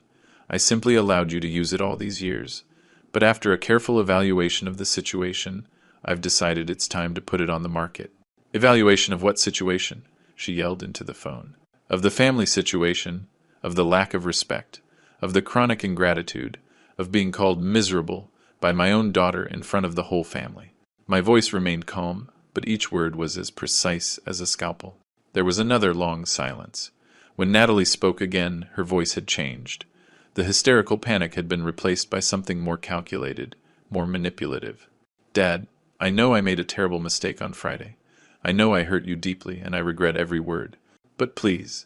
I simply allowed you to use it all these years. But after a careful evaluation of the situation, I've decided it's time to put it on the market." "Evaluation of what situation?" she yelled into the phone. "Of the family situation, of the lack of respect, of the chronic ingratitude, of being called miserable by my own daughter in front of the whole family." My voice remained calm, but each word was as precise as a scalpel. There was another long silence. When Natalie spoke again, her voice had changed. The hysterical panic had been replaced by something more calculated, more manipulative. "Dad, I know I made a terrible mistake on Friday. I know I hurt you deeply, and I regret every word. But please,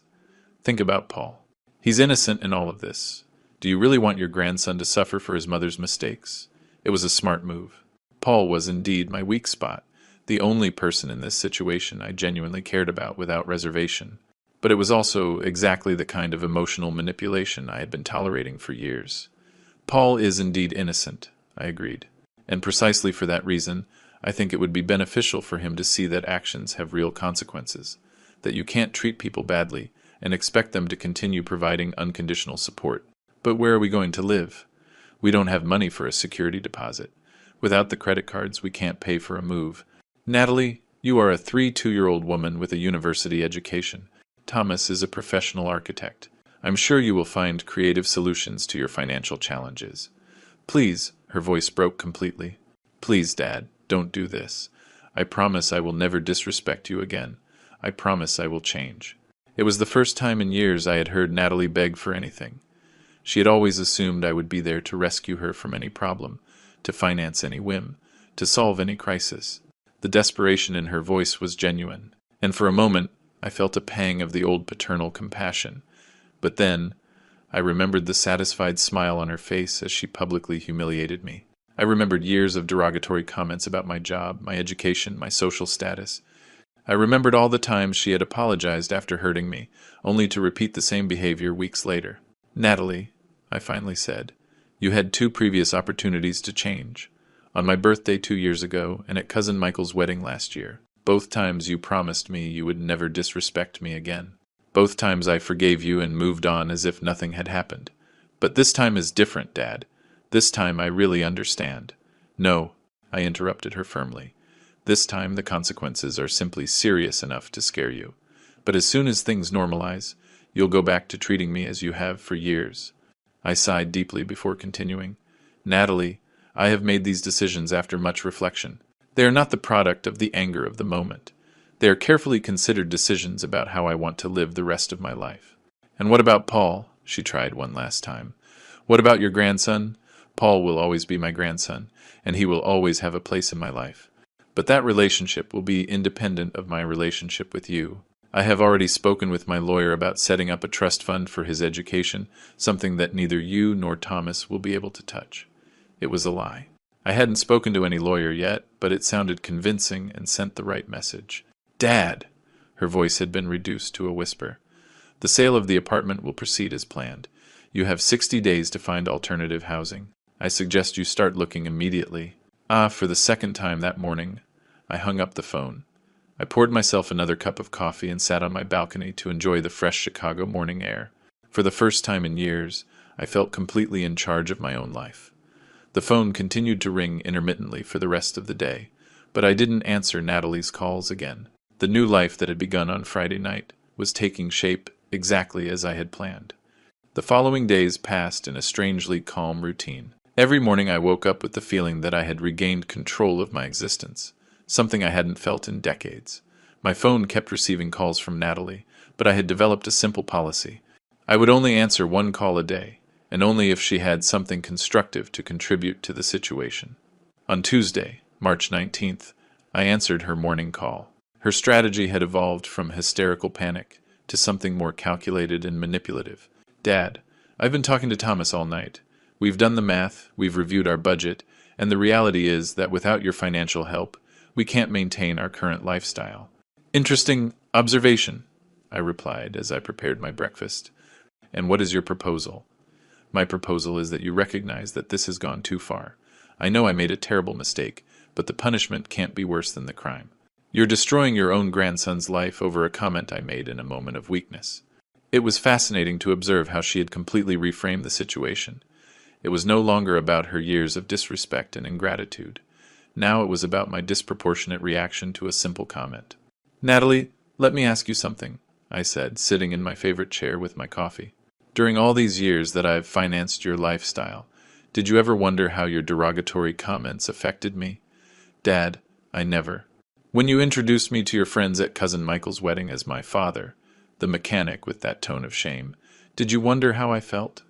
think about Paul. He's innocent in all of this. Do you really want your grandson to suffer for his mother's mistakes? It was a smart move. Paul was indeed my weak spot, the only person in this situation I genuinely cared about without reservation. But it was also exactly the kind of emotional manipulation I had been tolerating for years. Paul is indeed innocent," I agreed. "And precisely for that reason, I think it would be beneficial for him to see that actions have real consequences, that you can't treat people badly and expect them to continue providing unconditional support. But where are we going to live? We don't have money for a security deposit. Without the credit cards, we can't pay for a move. Natalie, you are a 2-year-old woman with a university education. Thomas is a professional architect. I'm sure you will find creative solutions to your financial challenges. Please," her voice broke completely. "Please, Dad, don't do this. I promise I will never disrespect you again. I promise I will change." It was the first time in years I had heard Natalie beg for anything. She had always assumed I would be there to rescue her from any problem, to finance any whim, to solve any crisis. The desperation in her voice was genuine, and for a moment I felt a pang of the old paternal compassion. But then I remembered the satisfied smile on her face as she publicly humiliated me. I remembered years of derogatory comments about my job, my education, my social status. I remembered all the times she had apologized after hurting me, only to repeat the same behavior weeks later. "Natalie," I finally said, "you had two previous opportunities to change. On my birthday 2 years ago, and at Cousin Michael's wedding last year. Both times you promised me you would never disrespect me again. Both times I forgave you and moved on as if nothing had happened. But this time is different, Dad. This time I really understand." "No," I interrupted her firmly. "This time the consequences are simply serious enough to scare you. But as soon as things normalize, you'll go back to treating me as you have for years." I sighed deeply before continuing. "Natalie, I have made these decisions after much reflection. They are not the product of the anger of the moment. They are carefully considered decisions about how I want to live the rest of my life." "And what about Paul?" She tried one last time. "What about your grandson? Paul will always be my grandson, and he will always have a place in my life. But that relationship will be independent of my relationship with you. I have already spoken with my lawyer about setting up a trust fund for his education, something that neither you nor Thomas will be able to touch." It was a lie. I hadn't spoken to any lawyer yet, but it sounded convincing and sent the right message. "Dad!" Her voice had been reduced to a whisper. "The sale of the apartment will proceed as planned. You have 60 days to find alternative housing. I suggest you start looking immediately." For the second time that morning, I hung up the phone. I poured myself another cup of coffee and sat on my balcony to enjoy the fresh Chicago morning air. For the first time in years, I felt completely in charge of my own life. The phone continued to ring intermittently for the rest of the day, but I didn't answer Natalie's calls again. The new life that had begun on Friday night was taking shape exactly as I had planned. The following days passed in a strangely calm routine. Every morning I woke up with the feeling that I had regained control of my existence, something I hadn't felt in decades. My phone kept receiving calls from Natalie, but I had developed a simple policy. I would only answer one call a day, and only if she had something constructive to contribute to the situation. On Tuesday, March 19th, I answered her morning call. Her strategy had evolved from hysterical panic to something more calculated and manipulative. "Dad, I've been talking to Thomas all night. We've done the math, we've reviewed our budget, and the reality is that without your financial help, we can't maintain our current lifestyle." "Interesting observation," I replied as I prepared my breakfast. "And what is your proposal?" "My proposal is that you recognize that this has gone too far. I know I made a terrible mistake, but the punishment can't be worse than the crime. You're destroying your own grandson's life over a comment I made in a moment of weakness." It was fascinating to observe how she had completely reframed the situation. It was no longer about her years of disrespect and ingratitude. Now it was about my disproportionate reaction to a simple comment. "Natalie, let me ask you something," I said, sitting in my favorite chair with my coffee. "During all these years that I've financed your lifestyle, did you ever wonder how your derogatory comments affected me?" "Dad, I never. When you introduced me to your friends at Cousin Michael's wedding as my father," the mechanic with that tone of shame, "did you wonder how I felt?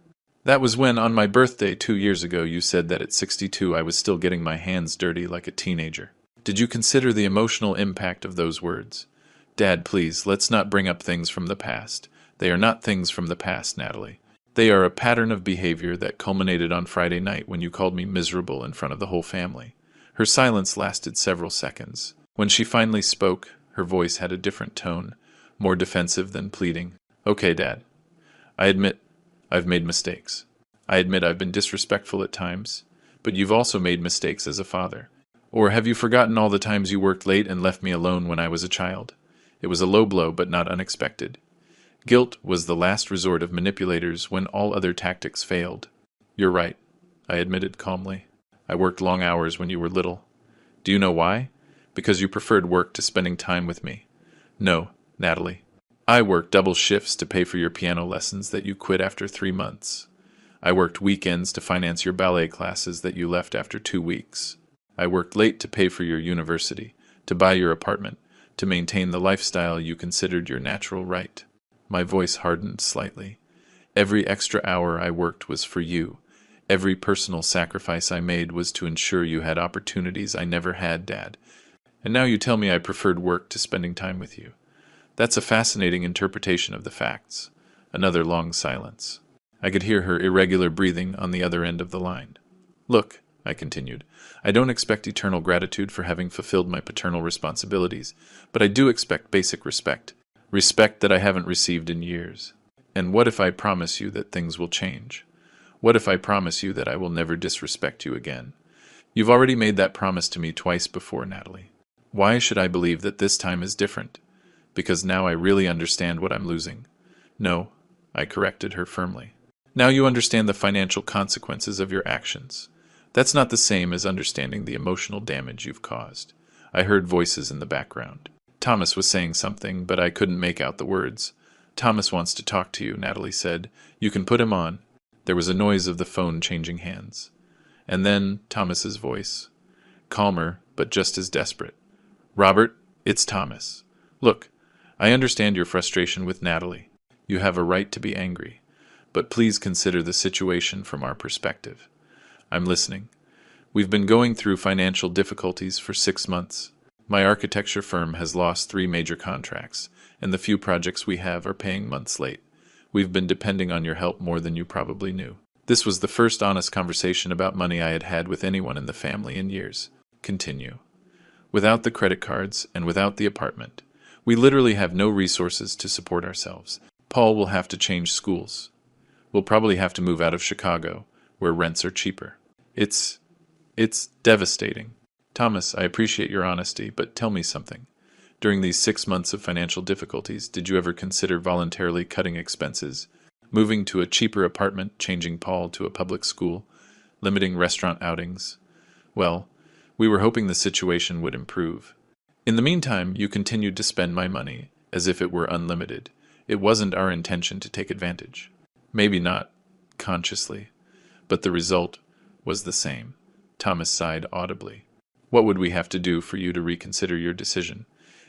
That was when, on my birthday 2 years ago, you said that at 62 I was still getting my hands dirty like a teenager. Did you consider the emotional impact of those words? Dad, please, let's not bring up things from the past. They are not things from the past, Natalie. They are a pattern of behavior that culminated on Friday night when you called me miserable in front of the whole family." Her silence lasted several seconds. When she finally spoke, her voice had a different tone, more defensive than pleading. "Okay, Dad. I admit I've made mistakes. I admit I've been disrespectful at times, but you've also made mistakes as a father. Or have you forgotten all the times you worked late and left me alone when I was a child? It was a low blow, but not unexpected. Guilt was the last resort of manipulators when all other tactics failed." "You're right," I admitted calmly. "I worked long hours when you were little. Do you know why? Because you preferred work to spending time with me. No, Natalie. I worked double shifts to pay for your piano lessons that you quit after 3 months. I worked weekends to finance your ballet classes that you left after 2 weeks. I worked late to pay for your university, to buy your apartment, to maintain the lifestyle you considered your natural right." My voice hardened slightly. "Every extra hour I worked was for you. Every personal sacrifice I made was to ensure you had opportunities I never had, Dad. And now you tell me I preferred work to spending time with you. That's a fascinating interpretation of the facts. Another long silence. I could hear her irregular breathing on the other end of the line. Look, I continued, I don't expect eternal gratitude for having fulfilled my paternal responsibilities, but I do expect basic respect. Respect that I haven't received in years. And what if I promise you that things will change? What if I promise you that I will never disrespect you again? You've already made that promise to me twice before, Natalie. Why should I believe that this time is different? Because now I really understand what I'm losing. No, I corrected her firmly. Now you understand the financial consequences of your actions. That's not the same as understanding the emotional damage you've caused. I heard voices in the background. Thomas was saying something, but I couldn't make out the words. Thomas wants to talk to you, Natalie said. You can put him on. There was a noise of the phone changing hands. And then Thomas's voice. Calmer, but just as desperate. Robert, it's Thomas. Look, I understand your frustration with Natalie. You have a right to be angry. But please consider the situation from our perspective. I'm listening. We've been going through financial difficulties for 6 months. My architecture firm has lost 3 major contracts, and the few projects we have are paying months late. We've been depending on your help more than you probably knew. This was the first honest conversation about money I had had with anyone in the family in years. Continue. Without the credit cards and without the apartment, we literally have no resources to support ourselves. Paul will have to change schools. We'll probably have to move out of Chicago, where rents are cheaper. It's devastating. Thomas, I appreciate your honesty, but tell me something. During these 6 months of financial difficulties, did you ever consider voluntarily cutting expenses, moving to a cheaper apartment, changing Paul to a public school, limiting restaurant outings? Well, we were hoping the situation would improve. In the meantime, you continued to spend my money as if it were unlimited. It wasn't our intention to take advantage. Maybe not, consciously, but the result was the same. Thomas sighed audibly. What would we have to do for you to reconsider your decision?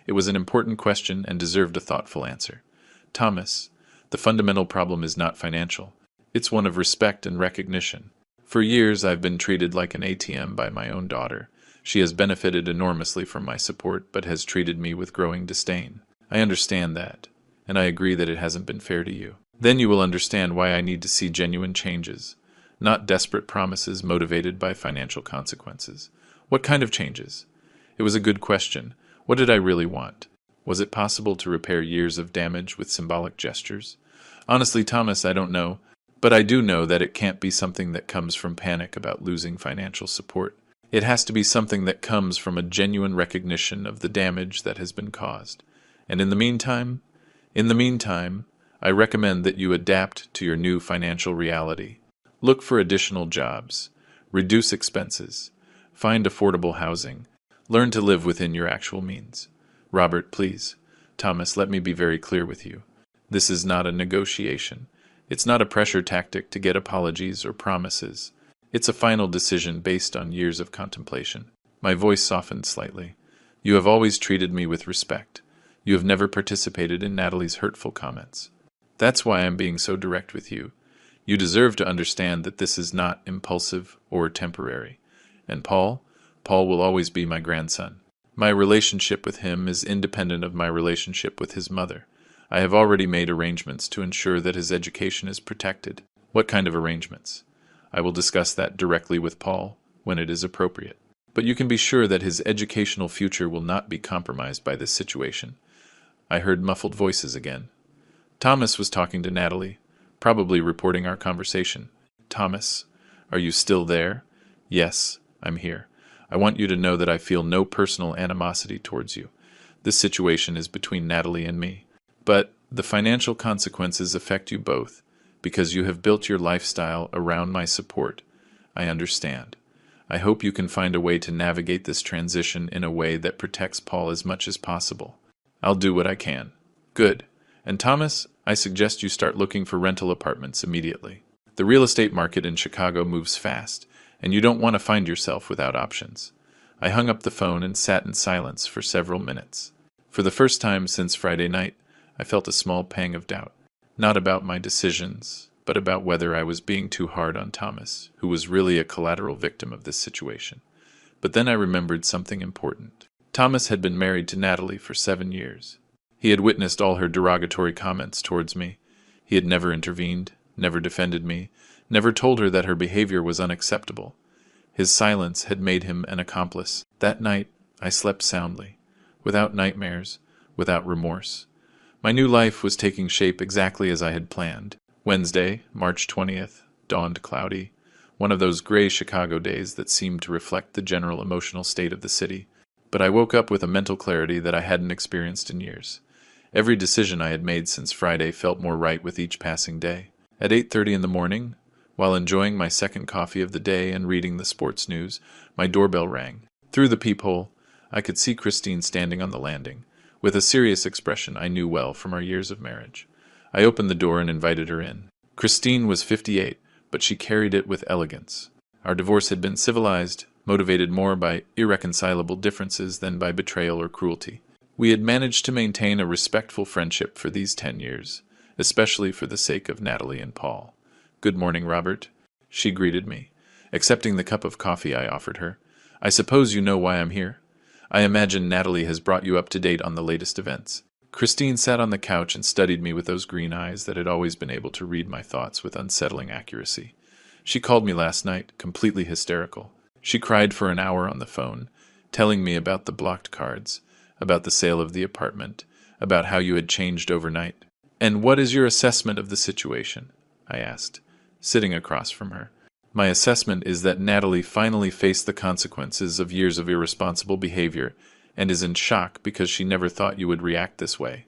It was an important question and deserved a thoughtful answer. Thomas, the fundamental problem is not financial. It's one of respect and recognition. For years I've been treated like an ATM by my own daughter. She has benefited enormously from my support, but has treated me with growing disdain. I understand that, and I agree that it hasn't been fair to you. Then you will understand why I need to see genuine changes, not desperate promises motivated by financial consequences. What kind of changes? It was a good question. What did I really want? Was it possible to repair years of damage with symbolic gestures? Honestly, Thomas, I don't know, but I do know that it can't be something that comes from panic about losing financial support. It has to be something that comes from a genuine recognition of the damage that has been caused. And in the meantime, I recommend that you adapt to your new financial reality. Look for additional jobs. Reduce expenses. Find affordable housing. Learn to live within your actual means. Robert, please. Thomas, let me be very clear with you. This is not a negotiation. It's not a pressure tactic to get apologies or promises. It's a final decision based on years of contemplation. My voice softened slightly. You have always treated me with respect. You have never participated in Natalie's hurtful comments. That's why I'm being so direct with you. You deserve to understand that this is not impulsive or temporary. And Paul will always be my grandson. My relationship with him is independent of my relationship with his mother. I have already made arrangements to ensure that his education is protected. What kind of arrangements? I will discuss that directly with Paul when it is appropriate. But you can be sure that his educational future will not be compromised by this situation. I heard muffled voices again. Thomas was talking to Natalie, probably reporting our conversation. Thomas, are you still there? Yes, I'm here. I want you to know that I feel no personal animosity towards you. This situation is between Natalie and me. But the financial consequences affect you both, because you have built your lifestyle around my support. I understand. I hope you can find a way to navigate this transition in a way that protects Paul as much as possible. I'll do what I can. Good. And Thomas, I suggest you start looking for rental apartments immediately. The real estate market in Chicago moves fast, and you don't want to find yourself without options. I hung up the phone and sat in silence for several minutes. For the first time since Friday night, I felt a small pang of doubt. Not about my decisions, but about whether I was being too hard on Thomas, who was really a collateral victim of this situation. But then I remembered something important. Thomas had been married to Natalie for 7 years. He had witnessed all her derogatory comments towards me. He had never intervened, never defended me, never told her that her behavior was unacceptable. His silence had made him an accomplice. That night, I slept soundly, without nightmares, without remorse. My new life was taking shape exactly as I had planned. Wednesday, March 20th, dawned cloudy, one of those gray Chicago days that seemed to reflect the general emotional state of the city. But I woke up with a mental clarity that I hadn't experienced in years. Every decision I had made since Friday felt more right with each passing day. At 8:30 in the morning, while enjoying my second coffee of the day and reading the sports news, my doorbell rang. Through the peephole, I could see Christine standing on the landing, with a serious expression I knew well from our years of marriage. I opened the door and invited her in. Christine was 58, but she carried it with elegance. Our divorce had been civilized, motivated more by irreconcilable differences than by betrayal or cruelty. We had managed to maintain a respectful friendship for these 10 years, especially for the sake of Natalie and Paul. "Good morning, Robert," she greeted me, accepting the cup of coffee I offered her. "I suppose you know why I'm here. I imagine Natalie has brought you up to date on the latest events." Christine sat on the couch and studied me with those green eyes that had always been able to read my thoughts with unsettling accuracy. She called me last night, completely hysterical. She cried for an hour on the phone, telling me about the blocked cards, about the sale of the apartment, about how you had changed overnight. "And what is your assessment of the situation?" I asked, sitting across from her. "My assessment is that Natalie finally faced the consequences of years of irresponsible behavior and is in shock because she never thought you would react this way."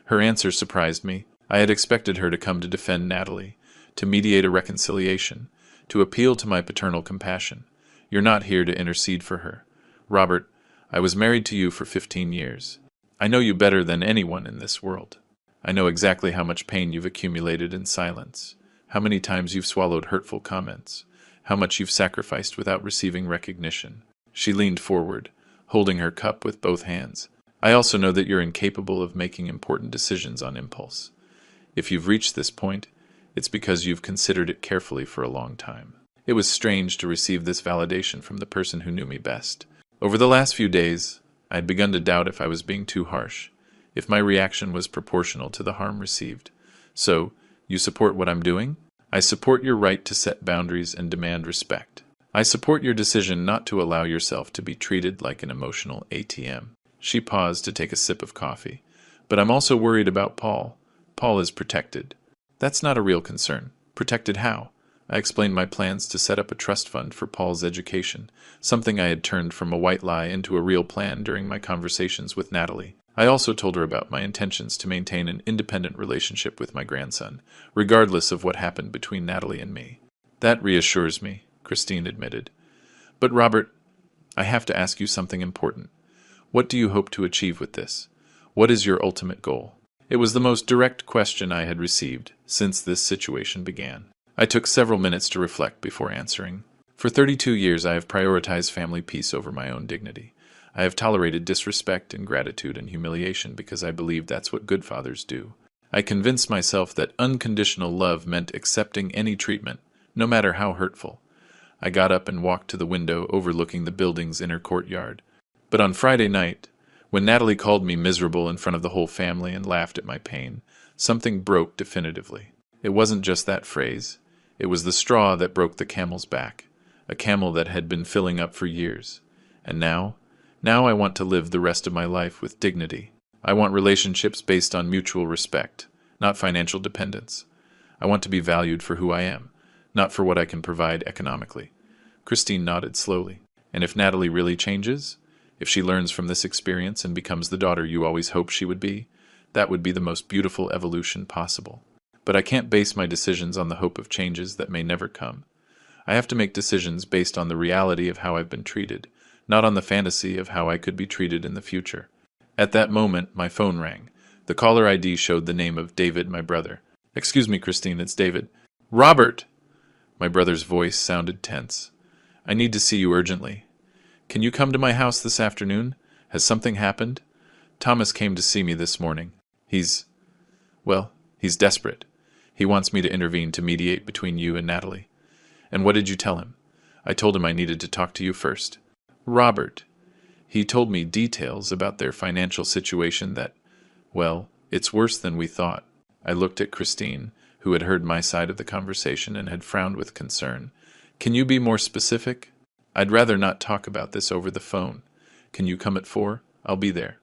Her answer surprised me. I had expected her to come to defend Natalie, to mediate a reconciliation, to appeal to my paternal compassion. "You're not here to intercede for her. Robert, I was married to you for 15 years. I know you better than anyone in this world. I know exactly how much pain you've accumulated in silence, how many times you've swallowed hurtful comments, how much you've sacrificed without receiving recognition." She leaned forward, holding her cup with both hands. "I also know that you're incapable of making important decisions on impulse. If you've reached this point, it's because you've considered it carefully for a long time." It was strange to receive this validation from the person who knew me best. Over the last few days, I had begun to doubt if I was being too harsh, if my reaction was proportional to the harm received. "So, you support what I'm doing?" "I support your right to set boundaries and demand respect. I support your decision not to allow yourself to be treated like an emotional ATM." She paused to take a sip of coffee. "But I'm also worried about Paul. Paul is protected." "That's not a real concern." "Protected how?" I explained my plans to set up a trust fund for Paul's education, something I had turned from a white lie into a real plan during my conversations with Natalie. I also told her about my intentions to maintain an independent relationship with my grandson, regardless of what happened between Natalie and me. "That reassures me," Christine admitted. "But Robert, I have to ask you something important. What do you hope to achieve with this? What is your ultimate goal?" It was the most direct question I had received since this situation began. I took several minutes to reflect before answering. For 32 years I have prioritized family peace over my own dignity. I have tolerated disrespect, ingratitude, and humiliation because I believe that's what good fathers do. I convinced myself that unconditional love meant accepting any treatment, no matter how hurtful. I got up and walked to the window overlooking the building's inner courtyard. But on Friday night, when Natalie called me miserable in front of the whole family and laughed at my pain, something broke definitively. It wasn't just that phrase. It was the straw that broke the camel's back, a camel that had been filling up for years. And now I want to live the rest of my life with dignity. I want relationships based on mutual respect, not financial dependence. I want to be valued for who I am, not for what I can provide economically. Christine nodded slowly. "And if Natalie really changes, if she learns from this experience and becomes the daughter you always hoped she would be, that would be the most beautiful evolution possible. But I can't base my decisions on the hope of changes that may never come. I have to make decisions based on the reality of how I've been treated, not on the fantasy of how I could be treated in the future." At that moment, my phone rang. The caller ID showed the name of David, my brother. "Excuse me, Christine, it's David." "Robert!" My brother's voice sounded tense. "I need to see you urgently. Can you come to my house this afternoon? Has something happened? Thomas came to see me this morning. He's desperate. He wants me to intervene to mediate between you and Natalie." "And what did you tell him?" "I told him I needed to talk to you first." "Robert." He told me details about their financial situation that, well, it's worse than we thought. I looked at Christine, who had heard my side of the conversation and had frowned with concern. Can you be more specific? I'd rather not talk about this over the phone. Can you come at 4? I'll be there.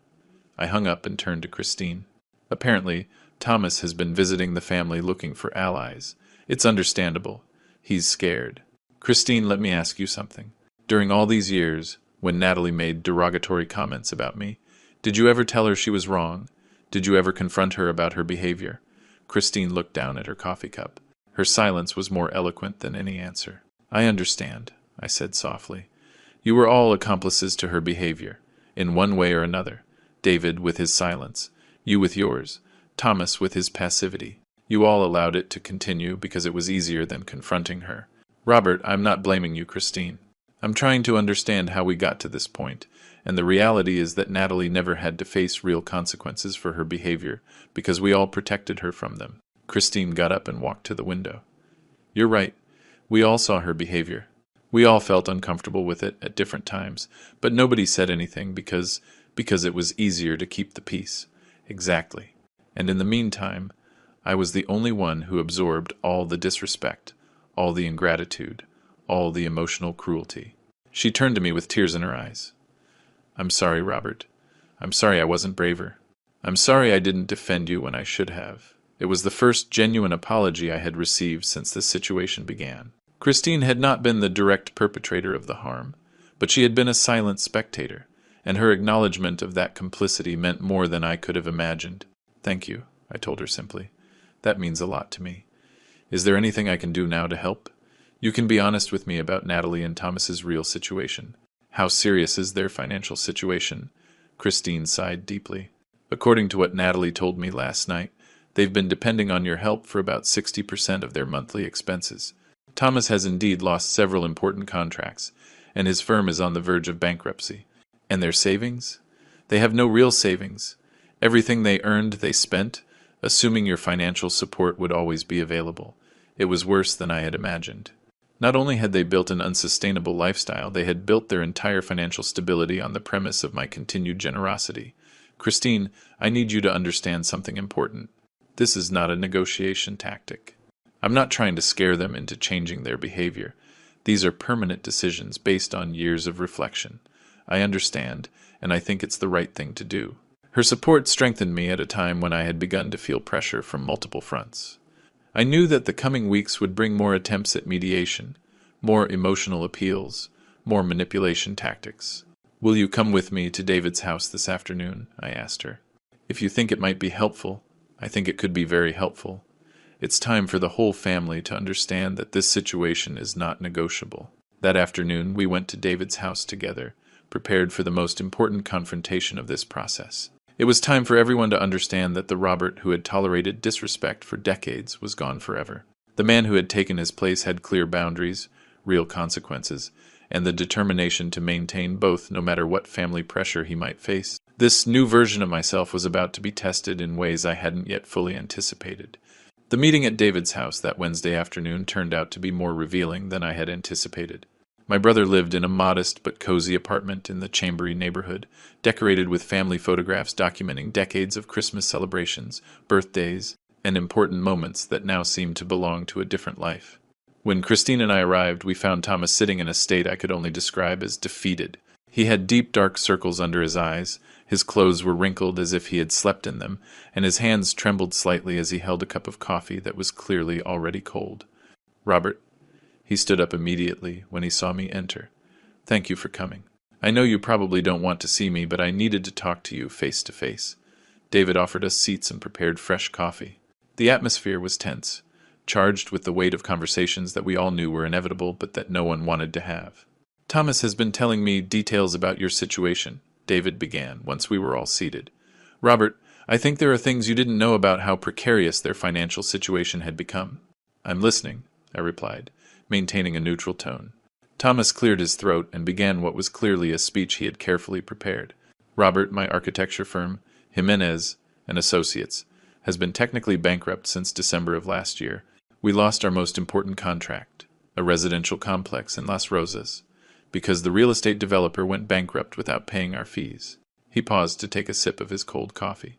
I hung up and turned to Christine. Apparently, Thomas has been visiting the family looking for allies. It's understandable. He's scared. Christine, let me ask you something. During all these years, when Natalie made derogatory comments about me, did you ever tell her she was wrong? Did you ever confront her about her behavior? Christine looked down at her coffee cup. Her silence was more eloquent than any answer. I understand, I said softly. You were all accomplices to her behavior, in one way or another. David with his silence, you with yours, Thomas with his passivity. You all allowed it to continue because it was easier than confronting her. Robert, I'm not blaming you, Christine. I'm trying to understand how we got to this point, and the reality is that Natalie never had to face real consequences for her behavior because we all protected her from them. Christine got up and walked to the window. You're right. We all saw her behavior. We all felt uncomfortable with it at different times, but nobody said anything because it was easier to keep the peace. Exactly. And in the meantime, I was the only one who absorbed all the disrespect, all the ingratitude, all the emotional cruelty. She turned to me with tears in her eyes. I'm sorry, Robert. I'm sorry I wasn't braver. I'm sorry I didn't defend you when I should have. It was the first genuine apology I had received since this situation began. Christine had not been the direct perpetrator of the harm, but she had been a silent spectator, and her acknowledgement of that complicity meant more than I could have imagined. Thank you, I told her simply. That means a lot to me. Is there anything I can do now to help? You can be honest with me about Natalie and Thomas's real situation. How serious is their financial situation? Christine sighed deeply. According to what Natalie told me last night, they've been depending on your help for about 60% of their monthly expenses. Thomas has indeed lost several important contracts, and his firm is on the verge of bankruptcy. And their savings? They have no real savings. Everything they earned, they spent, assuming your financial support would always be available. It was worse than I had imagined. Not only had they built an unsustainable lifestyle, they had built their entire financial stability on the premise of my continued generosity. Christine, I need you to understand something important. This is not a negotiation tactic. I'm not trying to scare them into changing their behavior. These are permanent decisions based on years of reflection. I understand, and I think it's the right thing to do. Her support strengthened me at a time when I had begun to feel pressure from multiple fronts. I knew that the coming weeks would bring more attempts at mediation, more emotional appeals, more manipulation tactics. Will you come with me to David's house this afternoon? I asked her. If you think it might be helpful, I think it could be very helpful. It's time for the whole family to understand that this situation is not negotiable. That afternoon, we went to David's house together, prepared for the most important confrontation of this process. It was time for everyone to understand that the Robert who had tolerated disrespect for decades was gone forever. The man who had taken his place had clear boundaries, real consequences, and the determination to maintain both no matter what family pressure he might face. This new version of myself was about to be tested in ways I hadn't yet fully anticipated. The meeting at David's house that Wednesday afternoon turned out to be more revealing than I had anticipated. My brother lived in a modest but cozy apartment in the Chambery neighborhood, decorated with family photographs documenting decades of Christmas celebrations, birthdays, and important moments that now seemed to belong to a different life. When Christine and I arrived, we found Thomas sitting in a state I could only describe as defeated. He had deep dark circles under his eyes, his clothes were wrinkled as if he had slept in them, and his hands trembled slightly as he held a cup of coffee that was clearly already cold. Robert, he stood up immediately when he saw me enter. Thank you for coming. I know you probably don't want to see me, but I needed to talk to you face to face. David offered us seats and prepared fresh coffee. The atmosphere was tense, charged with the weight of conversations that we all knew were inevitable but that no one wanted to have. Thomas has been telling me details about your situation, David began, once we were all seated. Robert, I think there are things you didn't know about how precarious their financial situation had become. I'm listening, I replied, maintaining a neutral tone. Thomas cleared his throat and began what was clearly a speech he had carefully prepared. Robert, my architecture firm, Jimenez and Associates, has been technically bankrupt since December of last year. We lost our most important contract, a residential complex in Las Rosas. Because the real estate developer went bankrupt without paying our fees. He paused to take a sip of his cold coffee.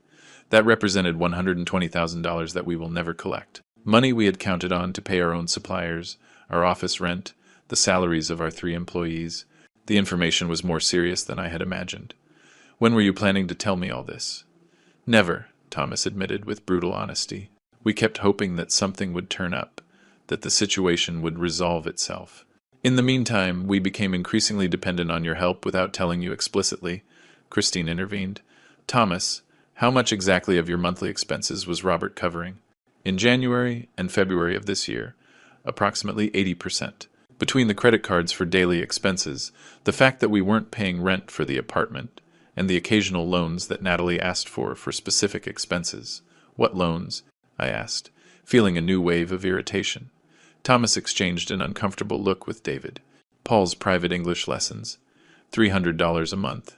That represented $120,000 that we will never collect. Money we had counted on to pay our own suppliers, our office rent, the salaries of our 3 employees. The information was more serious than I had imagined. When were you planning to tell me all this? Never, Thomas admitted with brutal honesty. We kept hoping that something would turn up, that the situation would resolve itself. In the meantime, we became increasingly dependent on your help without telling you explicitly. Christine intervened. Thomas, how much exactly of your monthly expenses was Robert covering? In January and February of this year, approximately 80%. Between the credit cards for daily expenses, the fact that we weren't paying rent for the apartment, and the occasional loans that Natalie asked for specific expenses. What loans? I asked, feeling a new wave of irritation. Thomas exchanged an uncomfortable look with David. Paul's private English lessons. $300 a month.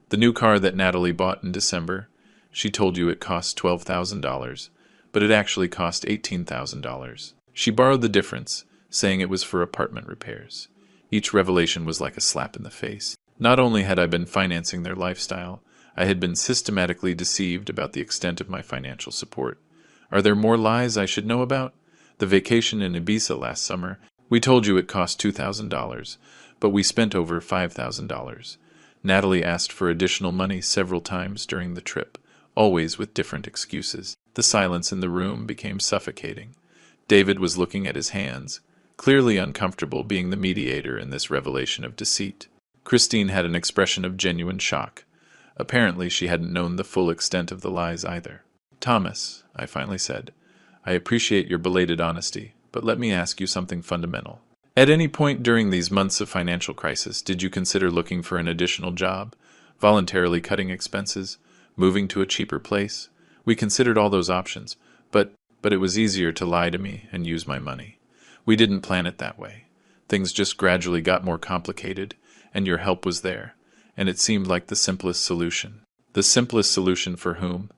The new car that Natalie bought in December. She told you it cost $12,000, but it actually cost $18,000. She borrowed the difference, saying it was for apartment repairs. Each revelation was like a slap in the face. Not only had I been financing their lifestyle, I had been systematically deceived about the extent of my financial support. Are there more lies I should know about? The vacation in Ibiza last summer. We told you it cost $2,000, but we spent over $5,000. Natalie asked for additional money several times during the trip, always with different excuses. The silence in the room became suffocating. David was looking at his hands, clearly uncomfortable being the mediator in this revelation of deceit. Christine had an expression of genuine shock. Apparently she hadn't known the full extent of the lies either. Thomas, I finally said, I appreciate your belated honesty, but let me ask you something fundamental. At any point during these months of financial crisis, did you consider looking for an additional job, voluntarily cutting expenses, moving to a cheaper place? We considered all those options, but it was easier to lie to me and use my money. We didn't plan it that way. Things just gradually got more complicated, and your help was there, and it seemed like the simplest solution. The simplest solution for whom?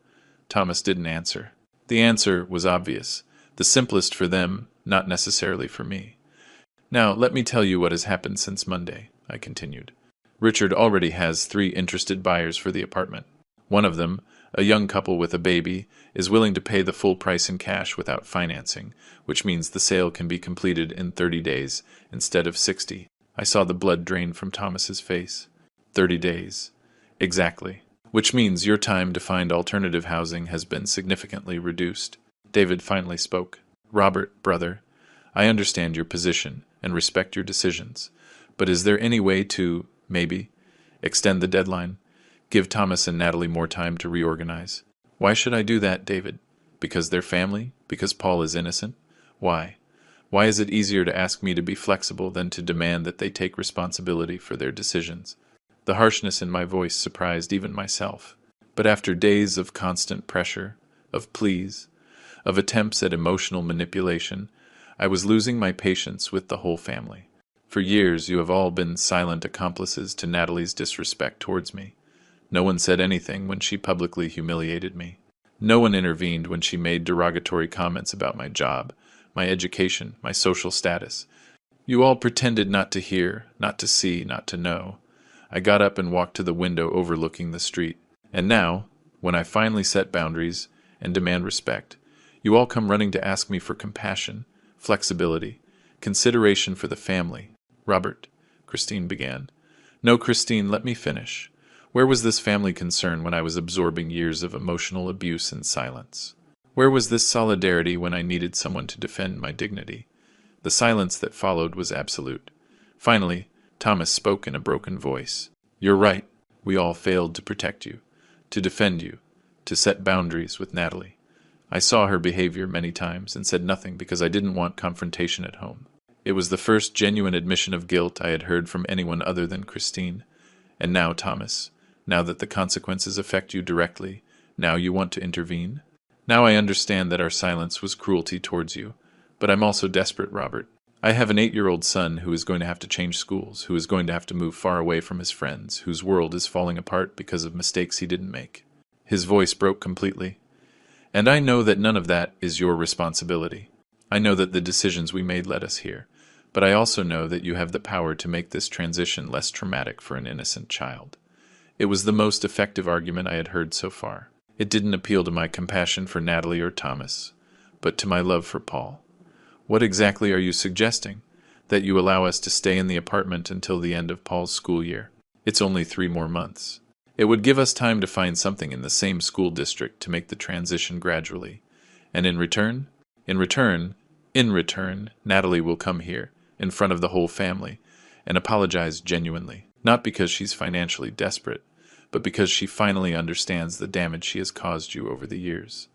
Thomas didn't answer. The answer was obvious. The simplest for them, not necessarily for me. Now, let me tell you what has happened since Monday, I continued. Richard already has 3 interested buyers for the apartment. One of them, a young couple with a baby, is willing to pay the full price in cash without financing, which means the sale can be completed in 30 days instead of 60. I saw the blood drain from Thomas's face. 30 days. Exactly. Which means your time to find alternative housing has been significantly reduced. David finally spoke. Robert, brother, I understand your position and respect your decisions, but is there any way to, maybe, extend the deadline? Give Thomas and Natalie more time to reorganize. Why should I do that, David? Because they're family? Because Paul is innocent? Why? Why is it easier to ask me to be flexible than to demand that they take responsibility for their decisions? The harshness in my voice surprised even myself. But after days of constant pressure, of pleas, of attempts at emotional manipulation, I was losing my patience with the whole family. For years you have all been silent accomplices to Natalie's disrespect towards me. No one said anything when she publicly humiliated me. No one intervened when she made derogatory comments about my job, my education, my social status. You all pretended not to hear, not to see, not to know. I got up and walked to the window overlooking the street. And now, when I finally set boundaries and demand respect, you all come running to ask me for compassion, flexibility, consideration for the family. Robert, Christine began. No, Christine, let me finish. Where was this family concern when I was absorbing years of emotional abuse in silence? Where was this solidarity when I needed someone to defend my dignity? The silence that followed was absolute. Finally, Thomas spoke in a broken voice. You're right. We all failed to protect you, to defend you, to set boundaries with Natalie. I saw her behavior many times and said nothing because I didn't want confrontation at home. It was the first genuine admission of guilt I had heard from anyone other than Christine. And now, Thomas, now that the consequences affect you directly, now you want to intervene? Now I understand that our silence was cruelty towards you, but I'm also desperate, Robert. I have an 8-year-old son who is going to have to change schools, who is going to have to move far away from his friends, whose world is falling apart because of mistakes he didn't make. His voice broke completely. And I know that none of that is your responsibility. I know that the decisions we made led us here, but I also know that you have the power to make this transition less traumatic for an innocent child. It was the most effective argument I had heard so far. It didn't appeal to my compassion for Natalie or Thomas, but to my love for Paul. What exactly are you suggesting? That you allow us to stay in the apartment until the end of Paul's school year? It's only 3 more months. It would give us time to find something in the same school district to make the transition gradually. And in return, Natalie will come here, in front of the whole family, and apologize genuinely, not because she's financially desperate, but because she finally understands the damage she has caused you over the years.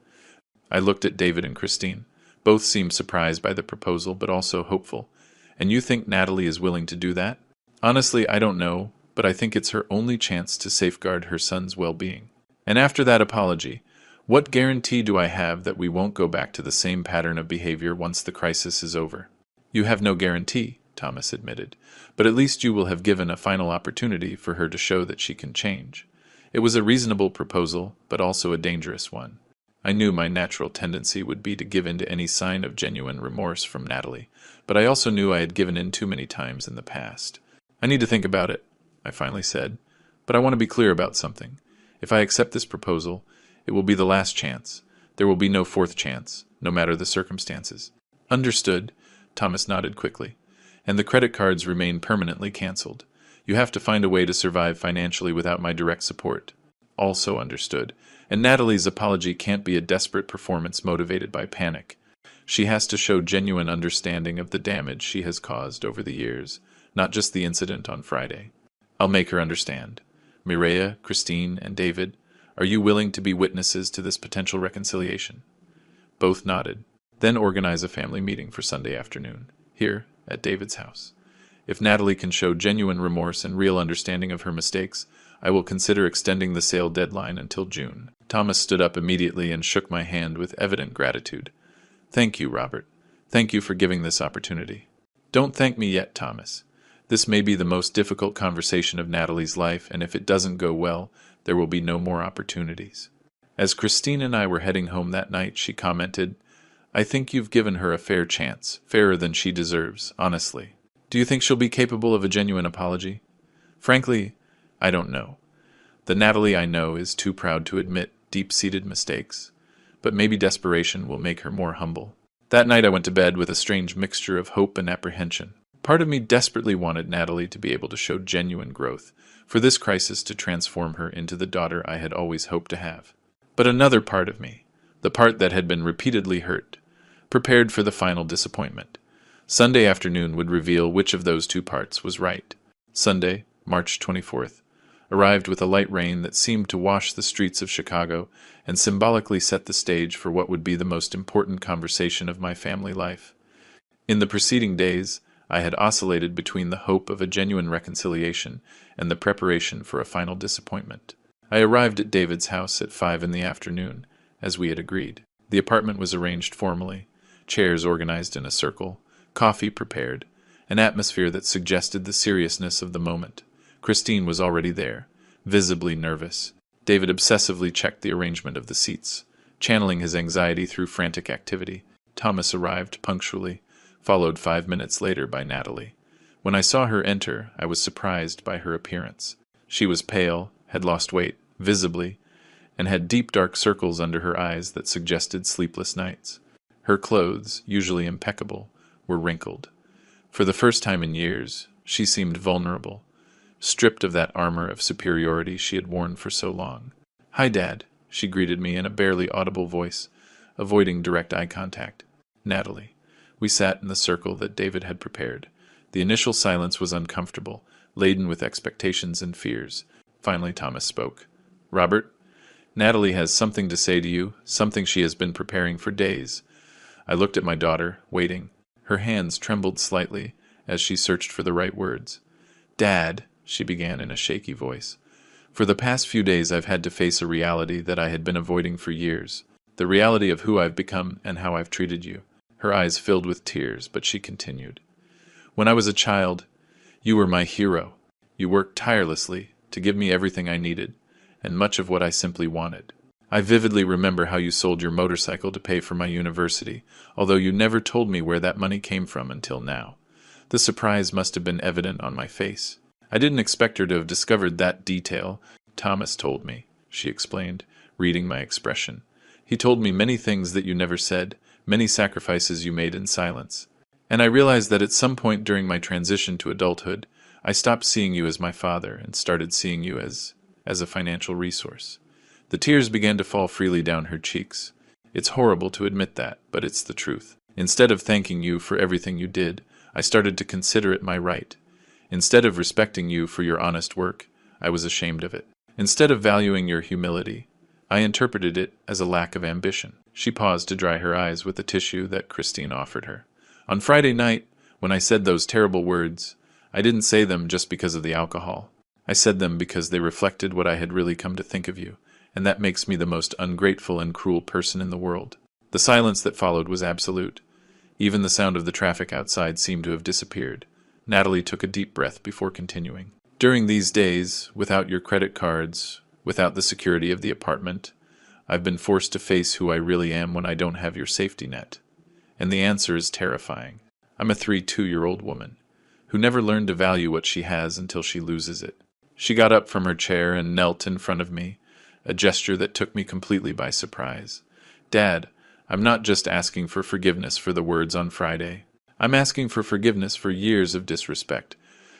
I looked at David and Christine. Both seemed surprised by the proposal, but also hopeful. And you think Natalie is willing to do that? Honestly, I don't know, but I think it's her only chance to safeguard her son's well-being. And after that apology, what guarantee do I have that we won't go back to the same pattern of behavior once the crisis is over? You have no guarantee, Thomas admitted, but at least you will have given a final opportunity for her to show that she can change. It was a reasonable proposal, but also a dangerous one. I knew my natural tendency would be to give in to any sign of genuine remorse from Natalie, but I also knew I had given in too many times in the past. I need to think about it, I finally said, but I want to be clear about something. If I accept this proposal, it will be the last chance. There will be no fourth chance, no matter the circumstances. Understood, Thomas nodded quickly. And the credit cards remain permanently canceled. You have to find a way to survive financially without my direct support. Also understood. And Natalie's apology can't be a desperate performance motivated by panic. She has to show genuine understanding of the damage she has caused over the years, not just the incident on Friday. I'll make her understand. Mireya, Christine, and David, are you willing to be witnesses to this potential reconciliation? Both nodded. Then organize a family meeting for Sunday afternoon, here at David's house. If Natalie can show genuine remorse and real understanding of her mistakes, I will consider extending the sale deadline until June. Thomas stood up immediately and shook my hand with evident gratitude. Thank you, Robert. Thank you for giving this opportunity. Don't thank me yet, Thomas. This may be the most difficult conversation of Natalie's life, and if it doesn't go well, there will be no more opportunities. As Christine and I were heading home that night, she commented, I think you've given her a fair chance, fairer than she deserves, honestly. Do you think she'll be capable of a genuine apology? Frankly, I don't know. The Natalie I know is too proud to admit deep-seated mistakes, but maybe desperation will make her more humble. That night I went to bed with a strange mixture of hope and apprehension. Part of me desperately wanted Natalie to be able to show genuine growth, for this crisis to transform her into the daughter I had always hoped to have. But another part of me, the part that had been repeatedly hurt, prepared for the final disappointment. Sunday afternoon would reveal which of those two parts was right. Sunday, March 24th, arrived with a light rain that seemed to wash the streets of Chicago and symbolically set the stage for what would be the most important conversation of my family life. In the preceding days, I had oscillated between the hope of a genuine reconciliation and the preparation for a final disappointment. I arrived at David's house at 5 in the afternoon, as we had agreed. The apartment was arranged formally, chairs organized in a circle, coffee prepared, an atmosphere that suggested the seriousness of the moment. Christine was already there, visibly nervous. David obsessively checked the arrangement of the seats, channeling his anxiety through frantic activity. Thomas arrived punctually, followed 5 minutes later by Natalie. When I saw her enter, I was surprised by her appearance. She was pale, had lost weight, visibly, and had deep dark circles under her eyes that suggested sleepless nights. Her clothes, usually impeccable, were wrinkled. For the first time in years, she seemed vulnerable, stripped of that armor of superiority she had worn for so long. "Hi, Dad," she greeted me in a barely audible voice, avoiding direct eye contact. Natalie. We sat in the circle that David had prepared. The initial silence was uncomfortable, laden with expectations and fears. Finally, Thomas spoke. "Robert, Natalie has something to say to you, something she has been preparing for days." I looked at my daughter, waiting. Her hands trembled slightly as she searched for the right words. "Dad," she began in a shaky voice, "for the past few days I've had to face a reality that I had been avoiding for years. The reality of who I've become and how I've treated you." Her eyes filled with tears, but she continued. "When I was a child, you were my hero. You worked tirelessly to give me everything I needed, and much of what I simply wanted. I vividly remember how you sold your motorcycle to pay for my university, although you never told me where that money came from until now. The surprise must have been evident on my face. I didn't expect her to have discovered that detail. Thomas told me, she explained, reading my expression. He told me many things that you never said, many sacrifices you made in silence. And I realized that at some point during my transition to adulthood, I stopped seeing you as my father and started seeing you as a financial resource. The tears began to fall freely down her cheeks. It's horrible to admit that, but it's the truth. Instead of thanking you for everything you did, I started to consider it my right. Instead of respecting you for your honest work, I was ashamed of it. Instead of valuing your humility, I interpreted it as a lack of ambition. She paused to dry her eyes with the tissue that Christine offered her. On Friday night, when I said those terrible words, I didn't say them just because of the alcohol. I said them because they reflected what I had really come to think of you, and that makes me the most ungrateful and cruel person in the world. The silence that followed was absolute. Even the sound of the traffic outside seemed to have disappeared. Natalie took a deep breath before continuing. During these days, without your credit cards, without the security of the apartment, I've been forced to face who I really am when I don't have your safety net. And the answer is terrifying. I'm a 32-year-old woman who never learned to value what she has until she loses it. She got up from her chair and knelt in front of me, a gesture that took me completely by surprise. Dad, I'm not just asking for forgiveness for the words on Friday. I'm asking for forgiveness for years of disrespect,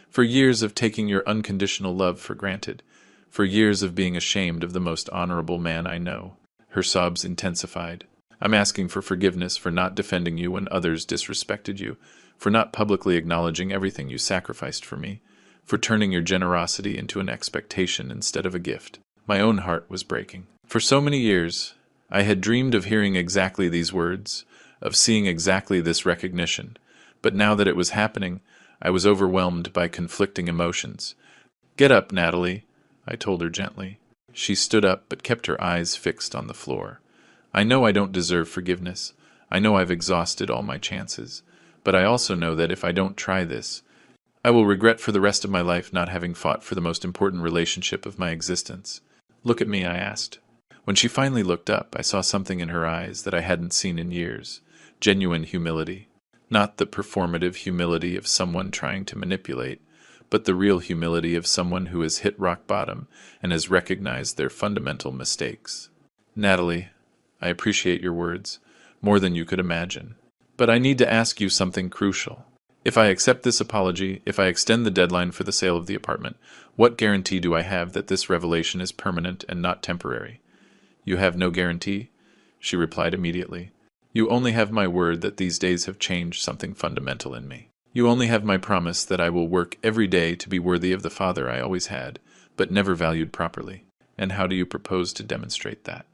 for years of taking your unconditional love for granted, for years of being ashamed of the most honorable man I know. Her sobs intensified. I'm asking for forgiveness for not defending you when others disrespected you, for not publicly acknowledging everything you sacrificed for me, for turning your generosity into an expectation instead of a gift. My own heart was breaking. For so many years, I had dreamed of hearing exactly these words, of seeing exactly this recognition, but now that it was happening, I was overwhelmed by conflicting emotions. Get up, Natalie, I told her gently. She stood up but kept her eyes fixed on the floor. I know I don't deserve forgiveness. I know I've exhausted all my chances. But I also know that if I don't try this, I will regret for the rest of my life not having fought for the most important relationship of my existence. Look at me, I asked. When she finally looked up, I saw something in her eyes that I hadn't seen in years. Genuine humility. Not the performative humility of someone trying to manipulate, but the real humility of someone who has hit rock bottom and has recognized their fundamental mistakes. Natalie, I appreciate your words, more than you could imagine. But I need to ask you something crucial. If I accept this apology, if I extend the deadline for the sale of the apartment, what guarantee do I have that this revelation is permanent and not temporary? You have no guarantee? She replied immediately. You only have my word that these days have changed something fundamental in me. You only have my promise that I will work every day to be worthy of the father I always had, but never valued properly. And how do you propose to demonstrate that?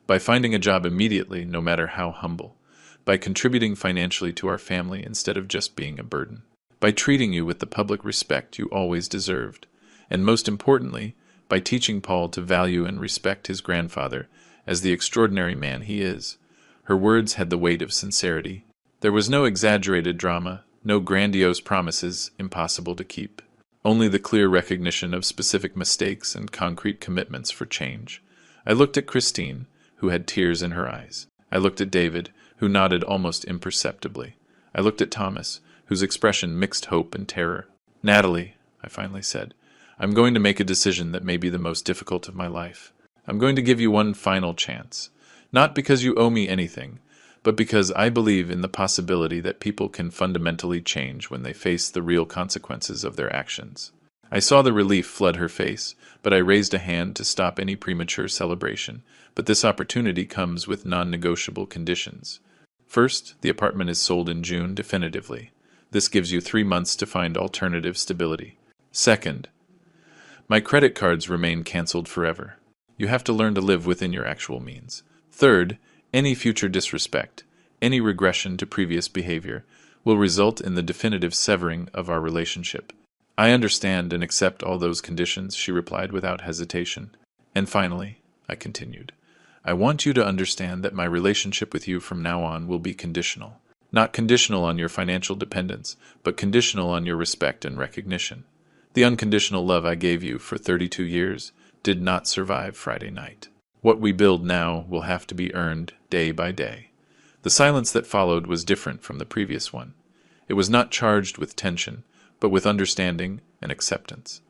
By finding a job immediately, no matter how humble. By contributing financially to our family instead of just being a burden. By treating you with the public respect you always deserved. And most importantly, by teaching Paul to value and respect his grandfather as the extraordinary man he is. Her words had the weight of sincerity. There was no exaggerated drama, no grandiose promises impossible to keep. Only the clear recognition of specific mistakes and concrete commitments for change. I looked at Christine, who had tears in her eyes. I looked at David, who nodded almost imperceptibly. I looked at Thomas, whose expression mixed hope and terror. Natalie, I finally said, I'm going to make a decision that may be the most difficult of my life. I'm going to give you one final chance. Not because you owe me anything, but because I believe in the possibility that people can fundamentally change when they face the real consequences of their actions. I saw the relief flood her face, but I raised a hand to stop any premature celebration. But this opportunity comes with non-negotiable conditions. First, the apartment is sold in June definitively. This gives you 3 months to find alternative stability. Second, my credit cards remain canceled forever. You have to learn to live within your actual means. Third, any future disrespect, any regression to previous behavior, will result in the definitive severing of our relationship. I understand and accept all those conditions, she replied without hesitation. And finally, I continued, I want you to understand that my relationship with you from now on will be conditional. Not conditional on your financial dependence, but conditional on your respect and recognition. The unconditional love I gave you for 32 years did not survive Friday night. What we build now will have to be earned day by day. The silence that followed was different from the previous one. It was not charged with tension, but with understanding and acceptance.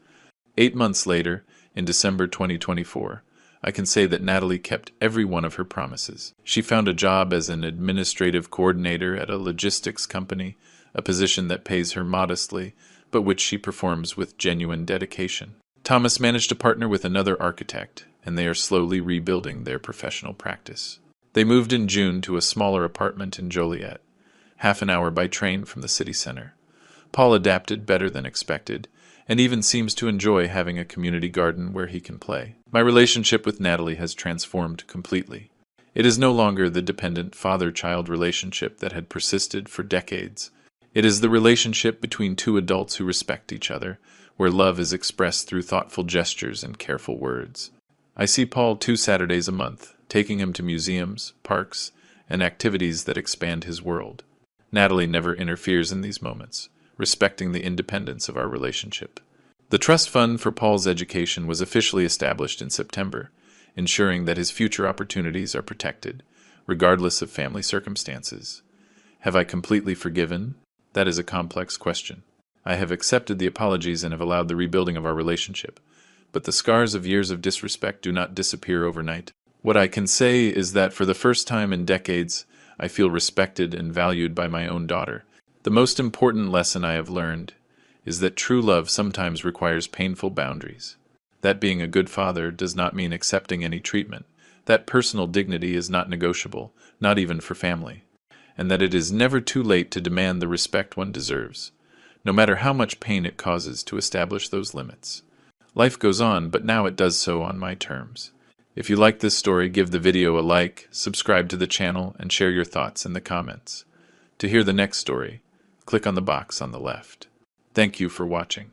8 months later, in December 2024, I can say that Natalie kept every one of her promises. She found a job as an administrative coordinator at a logistics company, a position that pays her modestly, but which she performs with genuine dedication. Thomas managed to partner with another architect, and they are slowly rebuilding their professional practice. They moved in June to a smaller apartment in Joliet, half an hour by train from the city center. Paul adapted better than expected, and even seems to enjoy having a community garden where he can play. My relationship with Natalie has transformed completely. It is no longer the dependent father-child relationship that had persisted for decades. It is the relationship between two adults who respect each other, where love is expressed through thoughtful gestures and careful words. I see Paul 2 Saturdays a month, taking him to museums, parks, and activities that expand his world. Natalie never interferes in these moments, respecting the independence of our relationship. The trust fund for Paul's education was officially established in September, ensuring that his future opportunities are protected, regardless of family circumstances. Have I completely forgiven? That is a complex question. I have accepted the apologies and have allowed the rebuilding of our relationship, but the scars of years of disrespect do not disappear overnight. What I can say is that for the first time in decades, I feel respected and valued by my own daughter. The most important lesson I have learned is that true love sometimes requires painful boundaries. That being a good father does not mean accepting any treatment. That personal dignity is not negotiable, not even for family. And that it is never too late to demand the respect one deserves, no matter how much pain it causes to establish those limits. Life goes on, but now it does so on my terms. If you like this story, give the video a like, subscribe to the channel, and share your thoughts in the comments. To hear the next story, click on the box on the left. Thank you for watching.